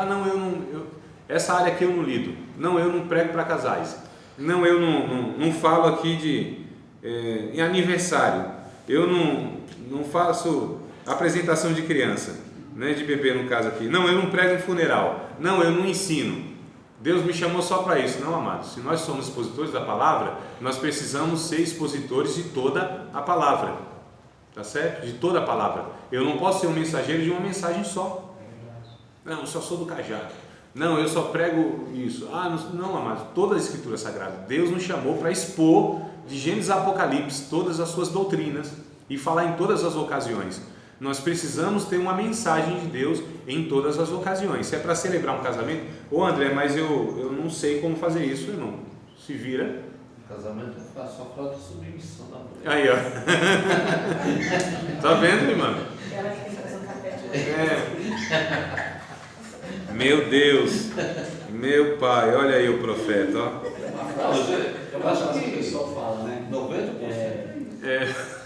essa área aqui eu não lido, não, eu não prego para casais, não, eu não falo aqui em aniversário, eu não faço apresentação de criança, né, de bebê no caso aqui, não, eu não prego em funeral, não, eu não ensino. Deus me chamou só para isso. Não, amados, se nós somos expositores da palavra, nós precisamos ser expositores de toda a palavra, tá certo? De toda a palavra. Eu não posso ser um mensageiro de uma mensagem só. Não, eu só sou do cajado. Não, eu só prego isso. Não, amados, toda a escritura sagrada. Deus nos chamou para expor de Gênesis a Apocalipse todas as suas doutrinas e falar em todas as ocasiões. Nós precisamos ter uma mensagem de Deus em todas as ocasiões. Se é para celebrar um casamento, André, mas eu não sei como fazer isso, irmão. Se vira. Casamento é fácil, só fala de submissão da mulher. Aí, ó. Tá vendo, irmão? Ela que tem que fazer um café de Meu Deus, meu pai, olha aí o profeta, ó. Eu acho que o pessoal fala, né? 90%.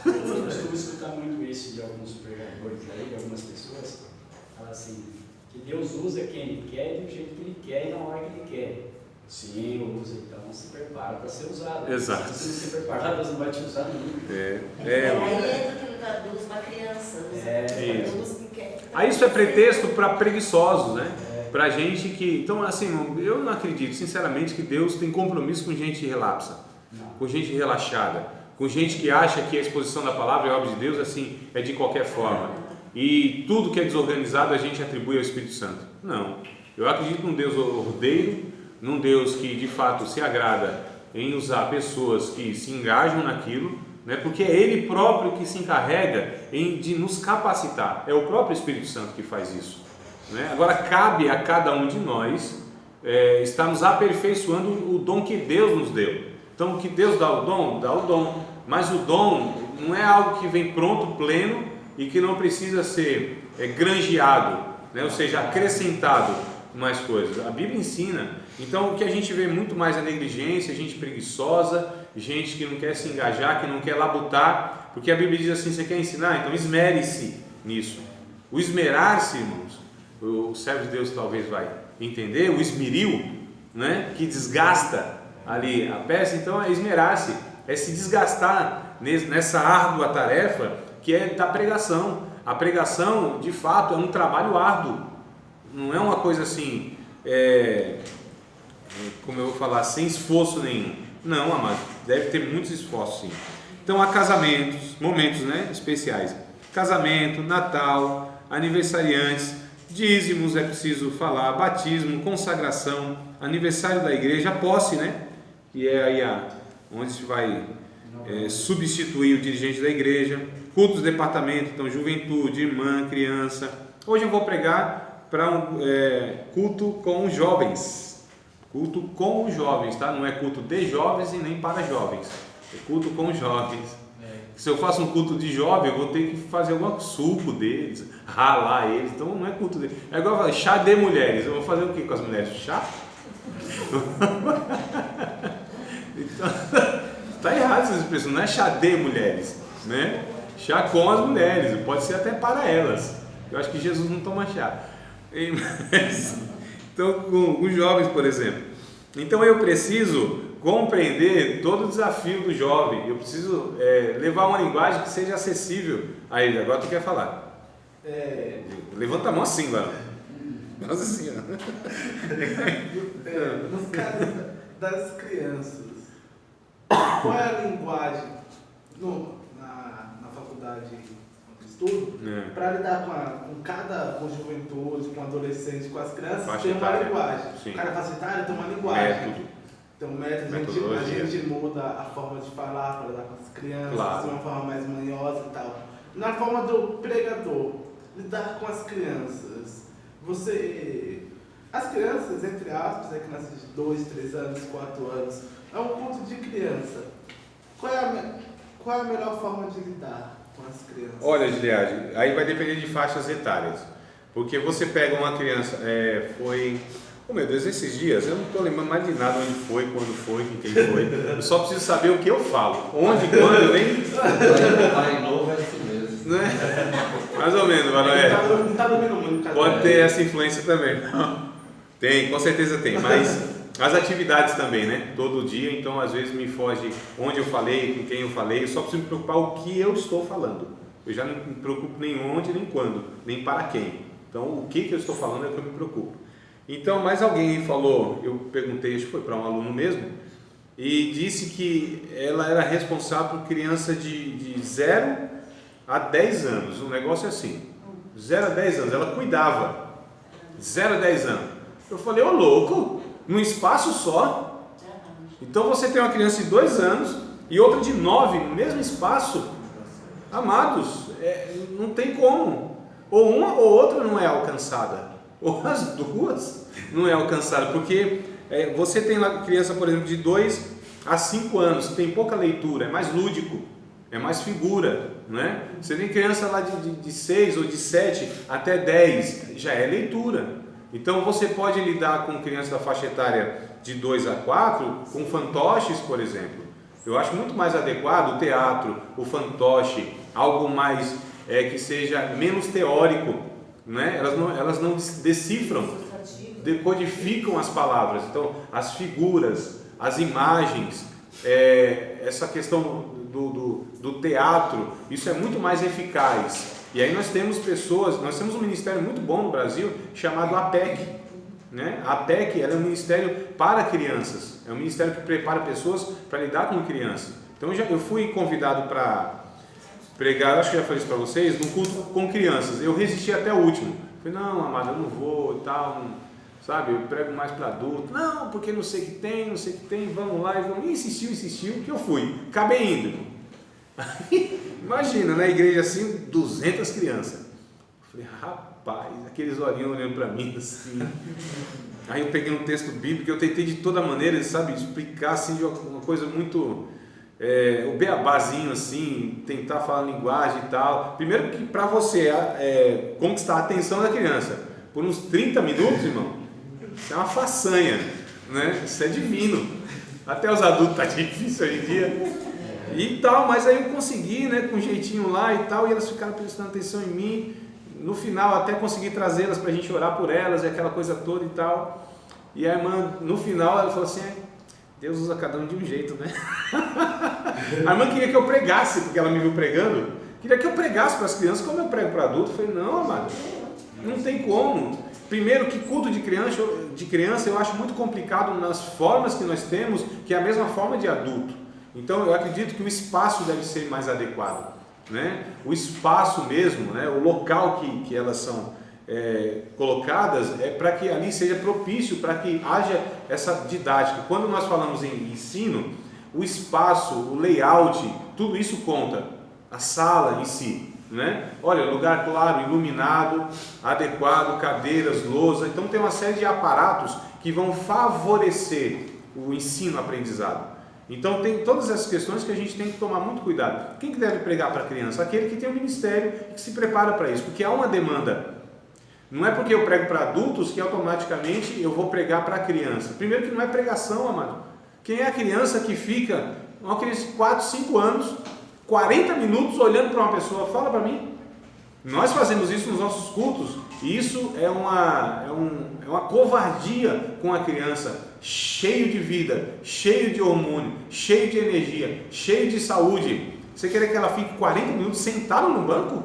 Eu costumo escutar muito isso de alguns pregadores aí, de algumas pessoas, fala assim, que Deus usa quem Ele quer, do jeito que Ele quer e na hora que Ele quer. Sim, usa, então se prepara para ser usado. Exato. Se você se preparar, Deus não vai te usar nunca. Aí entra aquilo da luz uma criança. Aí isso é pretexto para preguiçosos, né? Para gente que... Então, assim, eu não acredito, sinceramente, que Deus tem compromisso com gente relapsa, com gente relaxada, com gente que acha que a exposição da palavra e a obra de Deus, assim, é de qualquer forma. E tudo que é desorganizado a gente atribui ao Espírito Santo. Não. Eu acredito num Deus ordeiro, num Deus que, de fato, se agrada em usar pessoas que se engajam naquilo, né? Porque é Ele próprio que se encarrega de nos capacitar. É o próprio Espírito Santo que faz isso. Né? Agora, cabe a cada um de nós estarmos aperfeiçoando o dom que Deus nos deu. Então, o que Deus dá o dom, mas o dom não é algo que vem pronto, pleno e que não precisa ser granjeado, né? Ou seja, acrescentado mais coisas. A Bíblia ensina. Então, o que a gente vê muito mais é negligência, gente preguiçosa, gente que não quer se engajar, que não quer labutar, porque a Bíblia diz assim: você quer ensinar? Então esmere-se nisso. O esmerar-se, irmãos, o servo de Deus talvez vai entender, o esmeril, né, que desgasta ali a peça. Então é esmerar-se, é se desgastar nessa árdua tarefa que é da pregação. A pregação, de fato, é um trabalho árduo, não é uma coisa assim, como eu vou falar, sem esforço nenhum. Não, amado, deve ter muitos esforços, sim. Então há casamentos, momentos, né, especiais, casamento, Natal, aniversariantes, dízimos é preciso falar, batismo, consagração, aniversário da igreja, posse, né, que é aí onde se vai substituir o dirigente da igreja, cultos do departamento, então juventude, irmã, criança. Hoje eu vou pregar para culto com os jovens. Culto com os jovens, tá? Não é culto de jovens e nem para jovens. É culto com os jovens. Se eu faço um culto de jovem, eu vou ter que fazer algum suco deles, ralar eles. Então não é culto deles. É igual falar chá de mulheres. Eu vou fazer o que com as mulheres? Chá? Então, tá errado essas pessoas. Não é chá de mulheres, né? Chá com as mulheres. Pode ser até para elas. Eu acho que Jesus não toma chá. Então, com os jovens, por exemplo. Então, eu preciso compreender todo o desafio do jovem. Eu preciso levar uma linguagem que seja acessível a ele. Agora tu quer falar? Levanta a mão assim, mano. Nossa Senhora. No caso das crianças, qual é a linguagem na faculdade de estudo para lidar com juventude, com adolescentes, com as crianças? Faixa tem uma etária. linguagem. Sim. Cada faixa etária tem uma linguagem. Método. Tem um método, a gente muda a forma de falar para lidar com as crianças, Claro. de uma forma mais manhosa e tal. Na forma do pregador, lidar com as crianças. As crianças, entre aspas, que nascem de 2, 3 anos, 4 anos, é um culto de criança. Qual é a melhor forma de lidar com as crianças? Olha, Gilead, aí vai depender de faixas etárias. Porque você pega uma criança, oh meu Deus, esses dias, eu não estou lembrando mais de nada, onde foi, quando foi, com quem foi. Eu só preciso saber o que eu falo. Onde, quando, eu nem... Pai novo é assim mesmo. Né? Mais ou menos, Manoel. Não está dormindo muito. Pode ter essa influência também. Tem, com certeza tem, mas as atividades também, né? Todo dia, então às vezes me foge onde eu falei, com quem eu falei, eu só preciso me preocupar o que eu estou falando. Eu já não me preocupo nem onde, nem quando, nem para quem. Então o que eu estou falando é o que eu me preocupo. Então, mais alguém falou, eu perguntei, acho que foi para um aluno mesmo, e disse que ela era responsável por criança de 0 a 10 anos, um negócio assim, 0 a 10 anos, ela cuidava, 0 a 10 anos. Eu falei, ô louco, num espaço só? Então você tem uma criança de 2 anos e outra de 9 no mesmo espaço? Amados, não tem como, ou uma ou outra não é alcançada, ou as duas não é alcançada, porque você tem lá criança, por exemplo, de 2 a 5 anos, tem pouca leitura, é mais lúdico, é mais figura, né? Você tem criança lá de 6 ou de 7 até 10, já é leitura. Então você pode lidar com criança da faixa etária de 2 a 4 com fantoches, por exemplo. Eu acho muito mais adequado o teatro, o fantoche, algo mais que seja menos teórico, né? Elas não decifram, decodificam as palavras. Então, as figuras, as imagens, essa questão do teatro, isso é muito mais eficaz. E aí nós temos um ministério muito bom no Brasil chamado APEC, né? A APEC, ela é um ministério para crianças, é um ministério que prepara pessoas para lidar com crianças. Então eu fui convidado para pregar, acho que já falei isso para vocês, num culto com crianças. Eu resisti até o último. Falei, não, amado, eu não vou e tal, sabe, eu prego mais para adulto. Não, porque não sei o que tem, vamos lá. E insistiu, que eu fui. Acabei indo. Aí, imagina, na igreja assim, 200 crianças. Eu falei, rapaz, aqueles olhinhos olhando para mim assim. Aí eu peguei um texto bíblico, eu tentei de toda maneira, sabe, explicar assim de uma coisa muito... o beabazinho assim, tentar falar linguagem e tal. Primeiro que para você conquistar a atenção da criança por uns 30 minutos, irmão, isso é uma façanha, né? Isso é divino. Até os adultos tá difícil hoje em dia e tal, mas aí eu consegui, né, com um jeitinho lá e tal, e elas ficaram prestando atenção em mim. No final até consegui trazê-las para a gente orar por elas e aquela coisa toda e tal. E a irmã, no final, ela falou assim, Deus usa cada um de um jeito, né? A irmã queria que eu pregasse, porque ela me viu pregando, queria que eu pregasse para as crianças como eu prego para adultos. Eu falei, não, amado, não tem como. Primeiro que culto de criança eu acho muito complicado nas formas que nós temos, que é a mesma forma de adulto. Então eu acredito que o espaço deve ser mais adequado, né? O espaço mesmo, né? O local que elas são colocadas para que ali seja propício, para que haja essa didática. Quando nós falamos em ensino, o espaço, o layout, tudo isso conta. A sala em si, né? Olha, lugar claro, iluminado, adequado, cadeiras, lousa. Então tem uma série de aparatos que vão favorecer o ensino-aprendizado. Então tem todas essas questões que a gente tem que tomar muito cuidado. Quem que deve pregar para a criança? Aquele que tem um ministério e que se prepara para isso, porque há uma demanda. Não é porque eu prego para adultos que automaticamente eu vou pregar para a criança. Primeiro que não é pregação, amado. Quem é a criança que fica, uma criança de 4, 5 anos, 40 minutos olhando para uma pessoa? Fala para mim. Nós fazemos isso nos nossos cultos e isso é uma covardia com a criança, cheio de vida, cheio de hormônio, cheio de energia, cheio de saúde. Você quer que ela fique 40 minutos sentada no banco?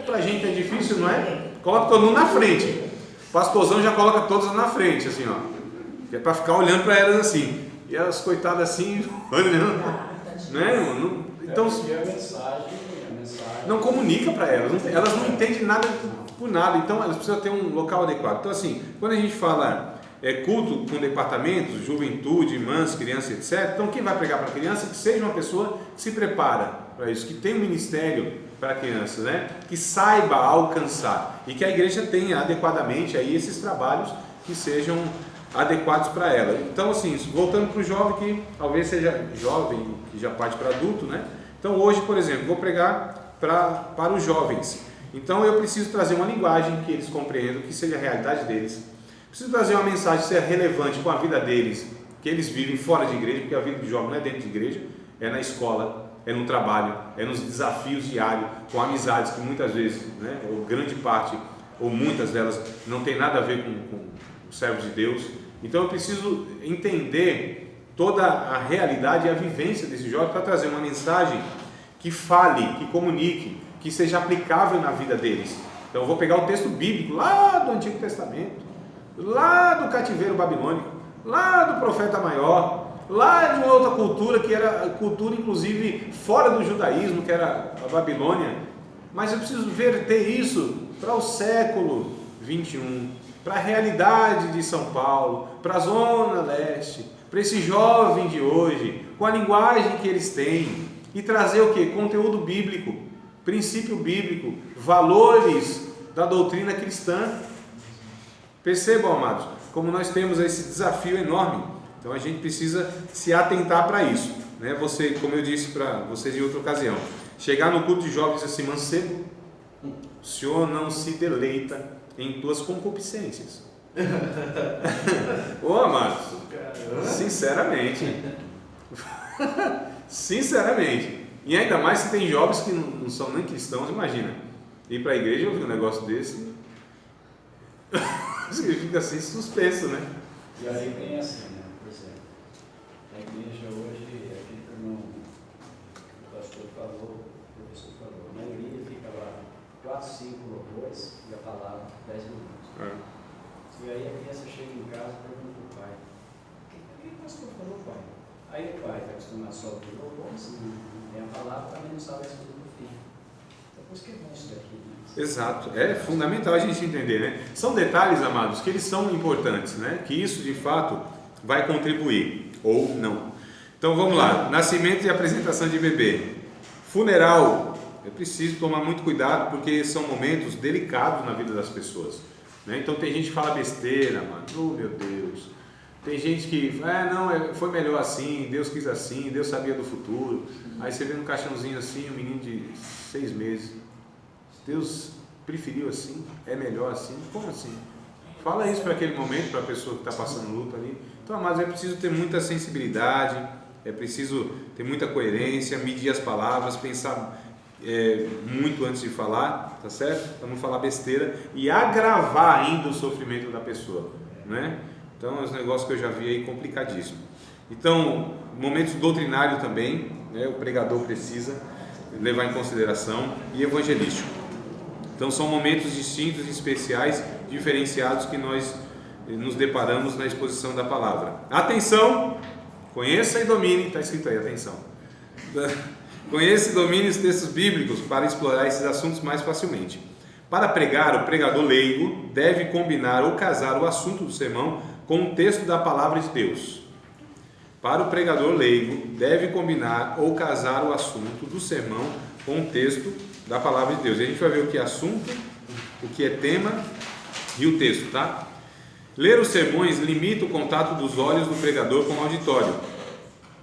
Para a gente é difícil, não é? Coloca todo mundo na frente. O pastorzão já coloca todas na frente, assim, ó. Que é para ficar olhando para elas assim. E elas, coitadas, assim, olhando, né? Então, a mensagem não comunica para elas. Elas não entendem nada por nada. Então, elas precisam ter um local adequado. Então, assim, quando a gente fala culto com departamentos, juventude, irmãs, crianças, etc. Então, quem vai pregar para a criança, que seja uma pessoa que se prepara para isso, que tem um ministério para a criança, né? Que saiba alcançar e que a igreja tenha adequadamente aí esses trabalhos que sejam adequados para ela. Então, assim, voltando para o jovem, que talvez seja jovem, que já parte para adulto, né? Então, hoje, por exemplo, vou pregar para os jovens. Então, eu preciso trazer uma linguagem que eles compreendam, que seja a realidade deles. Preciso trazer uma mensagem que seja relevante com a vida deles, que eles vivem fora de igreja, porque a vida do jovem não é dentro de igreja, é na escola, é no trabalho, é nos desafios diários, com amizades que muitas vezes, né, ou grande parte, ou muitas delas, não tem nada a ver com os servos de Deus. Então eu preciso entender toda a realidade e a vivência desse jovem para trazer uma mensagem que fale, que comunique, que seja aplicável na vida deles. Então eu vou pegar o texto bíblico lá do Antigo Testamento, lá do cativeiro babilônico, lá do profeta maior, lá de uma outra cultura, que era cultura inclusive fora do judaísmo, que era a Babilônia. Mas eu preciso verter isso para o século 21, para a realidade de São Paulo, para a Zona Leste, para esse jovem de hoje, com a linguagem que eles têm, e trazer o quê? Conteúdo bíblico, princípio bíblico, valores da doutrina cristã. Percebam, amados, como nós temos esse desafio enorme. Então a gente precisa se atentar para isso, né? Você, como eu disse para vocês em outra ocasião, chegar no culto de jovens assim, mancebo, o Senhor não se deleita em tuas concupiscências. Ô, amados, sinceramente. Sinceramente. E ainda mais se tem jovens que não são nem cristãos, imagina. Ir para a igreja e ouvir um negócio desse. Fica assim suspenso, né? E aí vem assim, né? Por exemplo, a igreja hoje, aquilo que o pastor falou, o professor falou, a maioria fica lá 4, 5 louvores e a palavra 10 minutos. E aí a criança chega em casa e pergunta para o pai: o que o pastor falou, pai? Aí o pai está acostumado só a ouvir louvores, tem a palavra, também não sabe a escuta do filho. Então, por isso que é bom isso daqui, né? Exato, é fundamental a gente entender, né? São detalhes, amados, que eles são importantes, né? Que isso de fato vai contribuir, ou não. Então vamos lá, nascimento e apresentação de bebê. Funeral, é preciso tomar muito cuidado porque são momentos delicados na vida das pessoas, né? Então tem gente que fala besteira, mano, oh meu Deus. Tem gente que, não, foi melhor assim, Deus quis assim, Deus sabia do futuro. Aí você vê no caixãozinho assim, um menino de 6 meses. Deus preferiu assim, é melhor assim, como assim? Fala isso para aquele momento, para a pessoa que está passando luta ali. Então, mas é preciso ter muita sensibilidade, é preciso ter muita coerência, medir as palavras, pensar muito antes de falar, tá certo? Para não falar besteira e agravar ainda o sofrimento da pessoa, né? Então, é um negócio que eu já vi aí complicadíssimo. Então, momentos doutrinários também, né? O pregador precisa levar em consideração e evangelístico. Então são momentos distintos, especiais, diferenciados que nós nos deparamos na exposição da palavra. Atenção! Conheça e domine, está escrito aí, atenção. Conheça e domine os textos bíblicos para explorar esses assuntos mais facilmente. Para pregar, o pregador leigo deve combinar ou casar o assunto do sermão com o texto da palavra de Deus. Para o pregador leigo, deve combinar ou casar o assunto do sermão com o texto da palavra de Deus. E a gente vai ver o que é assunto, o que é tema e o texto, tá? Ler os sermões limita o contato dos olhos do pregador com o auditório.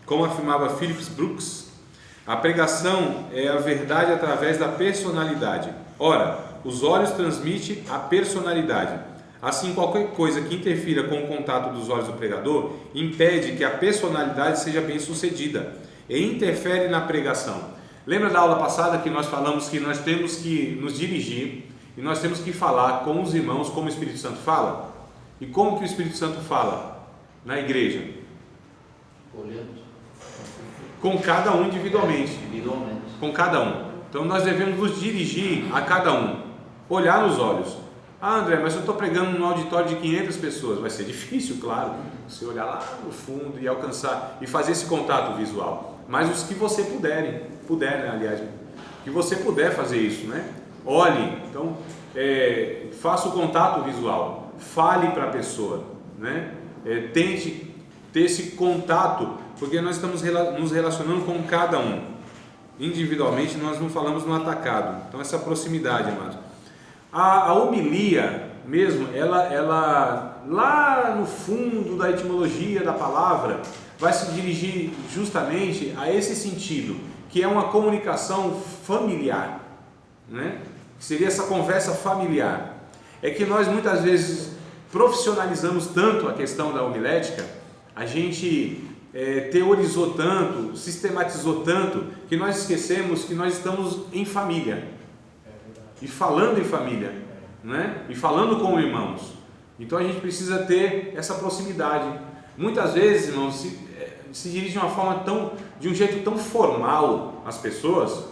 Como afirmava Phillips Brooks, a pregação é a verdade através da personalidade. Ora, os olhos transmitem a personalidade. Assim, qualquer coisa que interfira com o contato dos olhos do pregador impede que a personalidade seja bem sucedida e interfere na pregação. Lembra da aula passada que nós falamos que nós temos que nos dirigir e nós temos que falar com os irmãos como o Espírito Santo fala? E como que o Espírito Santo fala na igreja? Olhando. Com cada um individualmente. Individualmente. Com cada um. Então nós devemos nos dirigir a cada um, olhar nos olhos. Ah, André, mas eu estou pregando num auditório de 500 pessoas. Vai ser difícil, claro, você olhar lá no fundo e alcançar e fazer esse contato visual. Mas os que você puder, né, aliás, que você puder fazer isso, né? Olhe, então, faça o contato visual, fale para a pessoa, né? Tente ter esse contato, porque nós estamos nos relacionando com cada um. Individualmente nós não falamos no atacado. Então essa proximidade, amados. A homilia mesmo, ela lá no fundo da etimologia da palavra vai se dirigir justamente a esse sentido, que é uma comunicação familiar, né? Seria essa conversa familiar. É que nós muitas vezes profissionalizamos tanto a questão da homilética, a gente teorizou tanto, sistematizou tanto, que nós esquecemos que nós estamos em família. E falando em família, né? E falando com irmãos. Então a gente precisa ter essa proximidade. Muitas vezes, irmãos, se dirige de um jeito tão formal às pessoas,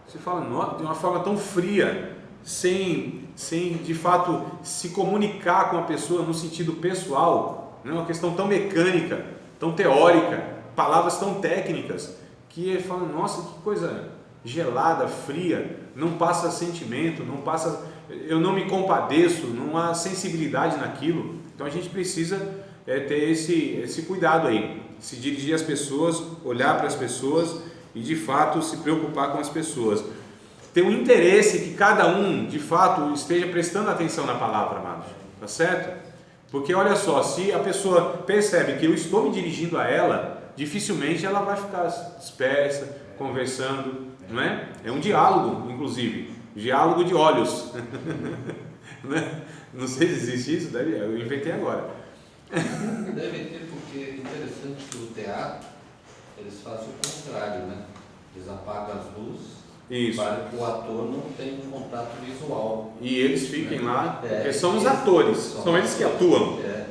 se fala de uma forma tão fria, sem de fato se comunicar com a pessoa no sentido pessoal, né? Uma questão tão mecânica, tão teórica, palavras tão técnicas, que fala, nossa, que coisa gelada, fria, não passa sentimento, eu não me compadeço, não há sensibilidade naquilo. Então a gente precisa ter esse cuidado aí, se dirigir às pessoas, olhar para as pessoas e de fato se preocupar com as pessoas. Ter um interesse que cada um de fato esteja prestando atenção na palavra, amados, tá certo? Porque olha só, se a pessoa percebe que eu estou me dirigindo a ela, dificilmente ela vai ficar dispersa, conversando, não é? É um diálogo, inclusive, diálogo de olhos, né? Não sei se existe isso, deve, eu inventei agora. Deve ter, porque é interessante que o teatro, eles fazem o contrário, né? Eles apagam as luzes Isso. para que o ator não tenha um contato visual. E eles fiquem lá, É, porque são os atores, são eles que atuam. É.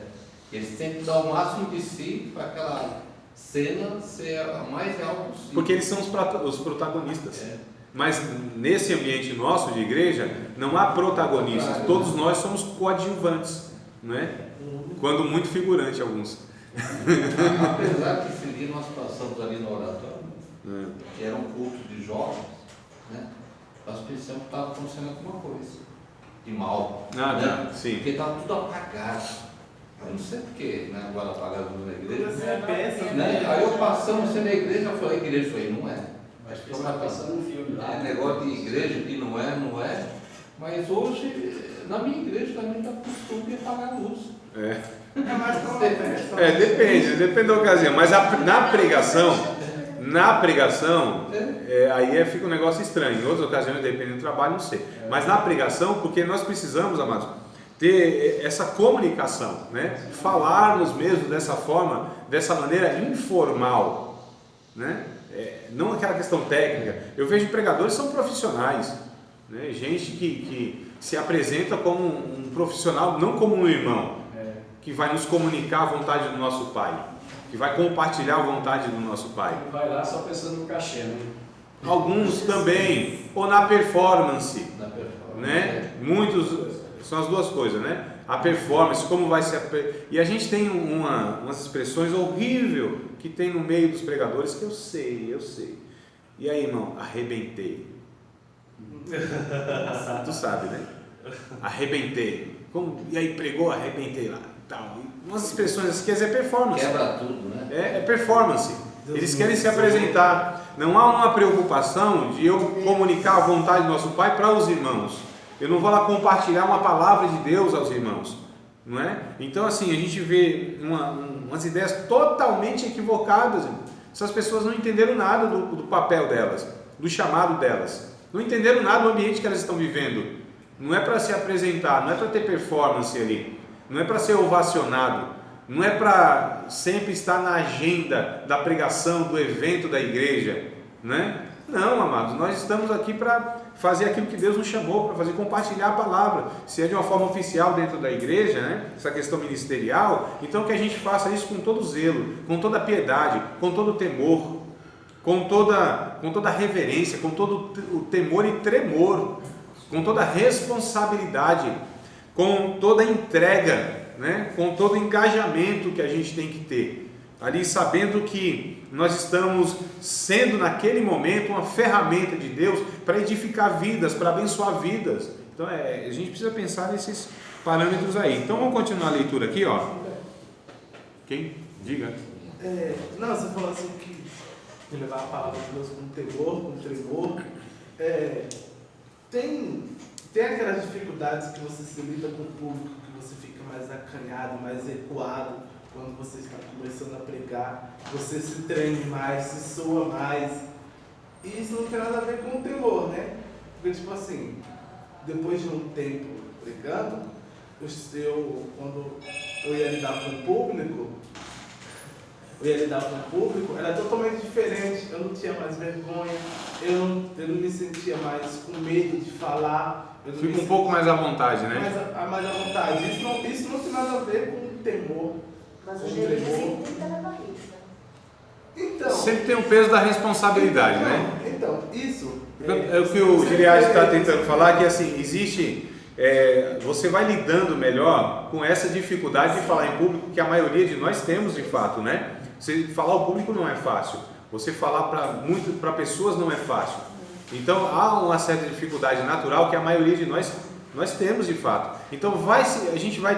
Eles têm que dar o máximo de si para aquela cena ser a mais real possível. Porque eles são os protagonistas. É. Mas nesse ambiente nosso de igreja, não há protagonistas, todos nós somos coadjuvantes, não é? Quando muito figurante alguns. Apesar que esse dia nós passamos ali no oratório, É. que era um culto de jovens, né? Nós pensamos que estava acontecendo alguma coisa de mal. Ah, né? tá, sim. Porque estava tudo apagado. Eu não sei porquê, né? Agora apagado na igreja. Você pensa, Né? Aí eu passamos assim na igreja, eu falei, igreja, eu falei, não é. Acho que você está passando um filme lá. É negócio de igreja que não é. Mas hoje, na minha igreja também está costume apagar a luz. É. É mais pra uma festa. Depende da ocasião. Mas na pregação, aí fica um negócio estranho. Em outras ocasiões, dependendo do trabalho, não sei. Mas na pregação, porque nós precisamos, amados, ter essa comunicação, né? Falarmos mesmo dessa forma, dessa maneira informal, né? Não aquela questão técnica. Eu vejo pregadores que são profissionais, né? Gente que se apresenta como um profissional, não como um irmão, que vai nos comunicar a vontade do nosso Pai, que vai compartilhar a vontade do nosso Pai. Vai lá só pensando no cachê, né? Alguns também, ou na performance, Na performance. né? Muitos, são as duas coisas, né? A performance, como vai ser... E a gente tem umas expressões horríveis que tem no meio dos pregadores que eu sei. E aí, irmão, arrebentei. Tu sabe, né? Arrebentei. E aí pregou, arrebentei lá. Tal. Umas expressões assim, quer dizer performance. Quebra tudo, né? É performance. Eles querem se apresentar. Não há uma preocupação de eu comunicar a vontade do nosso Pai para os irmãos. Eu não vou lá compartilhar uma palavra de Deus aos irmãos, não é? Então assim, a gente vê umas ideias totalmente equivocadas. Essas pessoas não entenderam nada do papel delas, do chamado delas. Não entenderam nada do ambiente que elas estão vivendo. Não é para se apresentar, não é para ter performance ali, não é para ser ovacionado, não é para sempre estar na agenda da pregação, do evento da igreja, né? Não, amados, nós estamos aqui para fazer aquilo que Deus nos chamou, para fazer, compartilhar a palavra, se é de uma forma oficial dentro da igreja, né? Essa questão ministerial, então que a gente faça isso com todo zelo, com toda piedade, com todo temor, com toda reverência, com todo o temor e tremor, com toda responsabilidade, com toda entrega, né? Com todo engajamento que a gente tem que ter. Ali sabendo que nós estamos sendo naquele momento uma ferramenta de Deus para edificar vidas, para abençoar vidas. Então a gente precisa pensar nesses parâmetros aí. Então vamos continuar a leitura aqui, ó. Quem? Diga. Não, você falou assim que de levar a palavra de Deus com temor, com tremor. Tem aquelas dificuldades que você se lida com o público, que você fica mais acanhado, mais recuado. Quando você está começando a pregar, você se treme mais, se soa mais. E isso não tem nada a ver com o temor, né? Porque, tipo assim, depois de um tempo pregando, quando eu ia lidar com o público, era totalmente diferente. Eu não tinha mais vergonha, eu não me sentia mais com medo de falar. Fica um pouco mais à vontade, né? Mais à vontade. Isso não tem nada a ver com o temor. Mas o jeito sempre está na barriga. Então, sempre tem o peso da responsabilidade, né? Então, isso... É o que o Giliard está tentando falar, que assim, existe... você vai lidando melhor com essa dificuldade de falar em público, que a maioria de nós temos de fato, né? Você falar ao público não é fácil. Você falar para pessoas não é fácil. Então há uma certa dificuldade natural que a maioria de nós temos de fato. Então a gente vai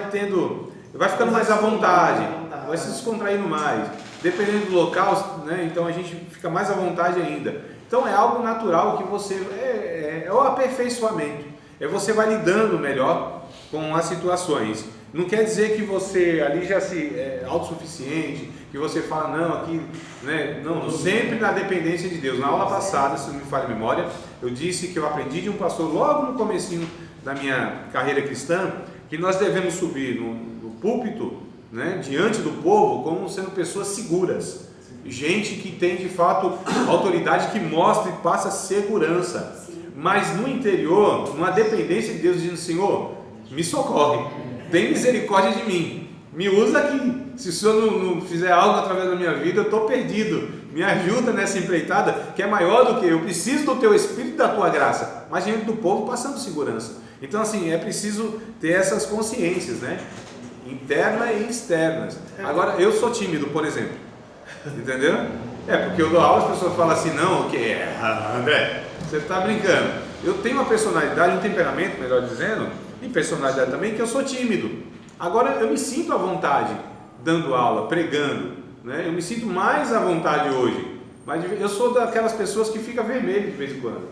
ficando mais à vontade, vai se descontraindo mais. Dependendo do local, né? Então a gente fica mais à vontade ainda. Então é algo natural que você... é o aperfeiçoamento. Você vai lidando melhor com as situações. Não quer dizer que você ali já é autossuficiente, que você fala, não, aqui... Né? Não, sempre na dependência de Deus. Na aula passada, se não me falha a memória, eu disse que eu aprendi de um pastor logo no comecinho da minha carreira cristã, que nós devemos subir no púlpito, né, diante do povo, como sendo pessoas seguras, gente que tem de fato autoridade, que mostra e passa segurança. Mas no interior, numa dependência de Deus, dizendo: Senhor, me socorre, tem misericórdia de mim, me usa aqui. Se o Senhor não fizer algo através da minha vida, eu estou perdido. Me ajuda nessa empreitada que é maior do que eu. Preciso do teu Espírito e da tua graça. Mas diante do povo, passando segurança. Então, assim, é preciso ter essas consciências, né? Internas e externas. Agora, eu sou tímido, por exemplo. Entendeu? Porque eu dou aula, as pessoas falam assim: não, o que é? André, você está brincando. Eu tenho uma personalidade, um temperamento, melhor dizendo, e personalidade também, que eu sou tímido. Agora, eu me sinto à vontade dando aula, pregando, né? Eu me sinto mais à vontade hoje. Mas eu sou daquelas pessoas que fica vermelho de vez em quando.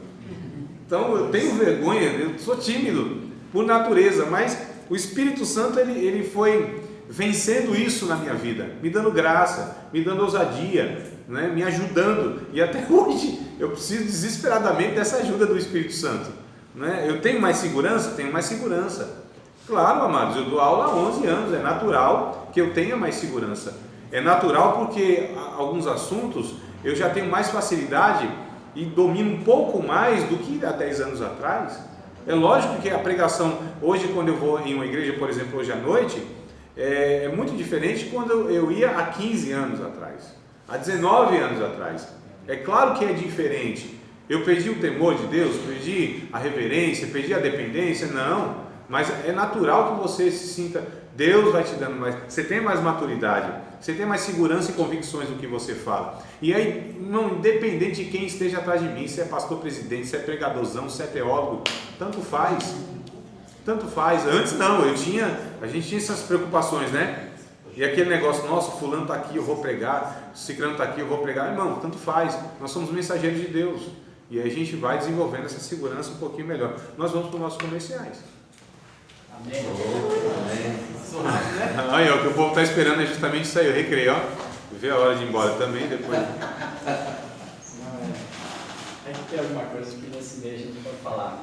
Então, eu tenho vergonha, eu sou tímido por natureza, mas o Espírito Santo, ele foi vencendo isso na minha vida, me dando graça, me dando ousadia, né? Me ajudando, e até hoje eu preciso desesperadamente dessa ajuda do Espírito Santo, né? Eu tenho mais segurança? Tenho mais segurança. Claro, amados, eu dou aula há 11 anos, é natural que eu tenha mais segurança. É natural porque alguns assuntos eu já tenho mais facilidade e domino um pouco mais do que há 10 anos atrás. É lógico que a pregação, hoje quando eu vou em uma igreja, por exemplo, hoje à noite, é muito diferente quando eu ia há 15 anos atrás, há 19 anos atrás. É claro que é diferente. Eu perdi o temor de Deus, perdi a reverência, perdi a dependência? Não, mas é natural que você se sinta, Deus vai te dando mais, você tem mais maturidade, você tem mais segurança e convicções do que você fala. E aí, não, independente de quem esteja atrás de mim, se é pastor presidente, se é pregadorzão, se é teólogo, tanto faz. Tanto faz. Antes não, a gente tinha essas preocupações, né? E aquele negócio: nossa, fulano está aqui, eu vou pregar, ciclano está aqui, eu vou pregar. Irmão, tanto faz, nós somos mensageiros de Deus. E aí a gente vai desenvolvendo essa segurança um pouquinho melhor. Nós vamos para os nossos comerciais. Amém. Aí, ó, o que o povo está esperando é justamente isso aí, o recreio, ó. Vê a hora de ir embora também, depois. É que tem alguma coisa que nesse mês a gente pode falar.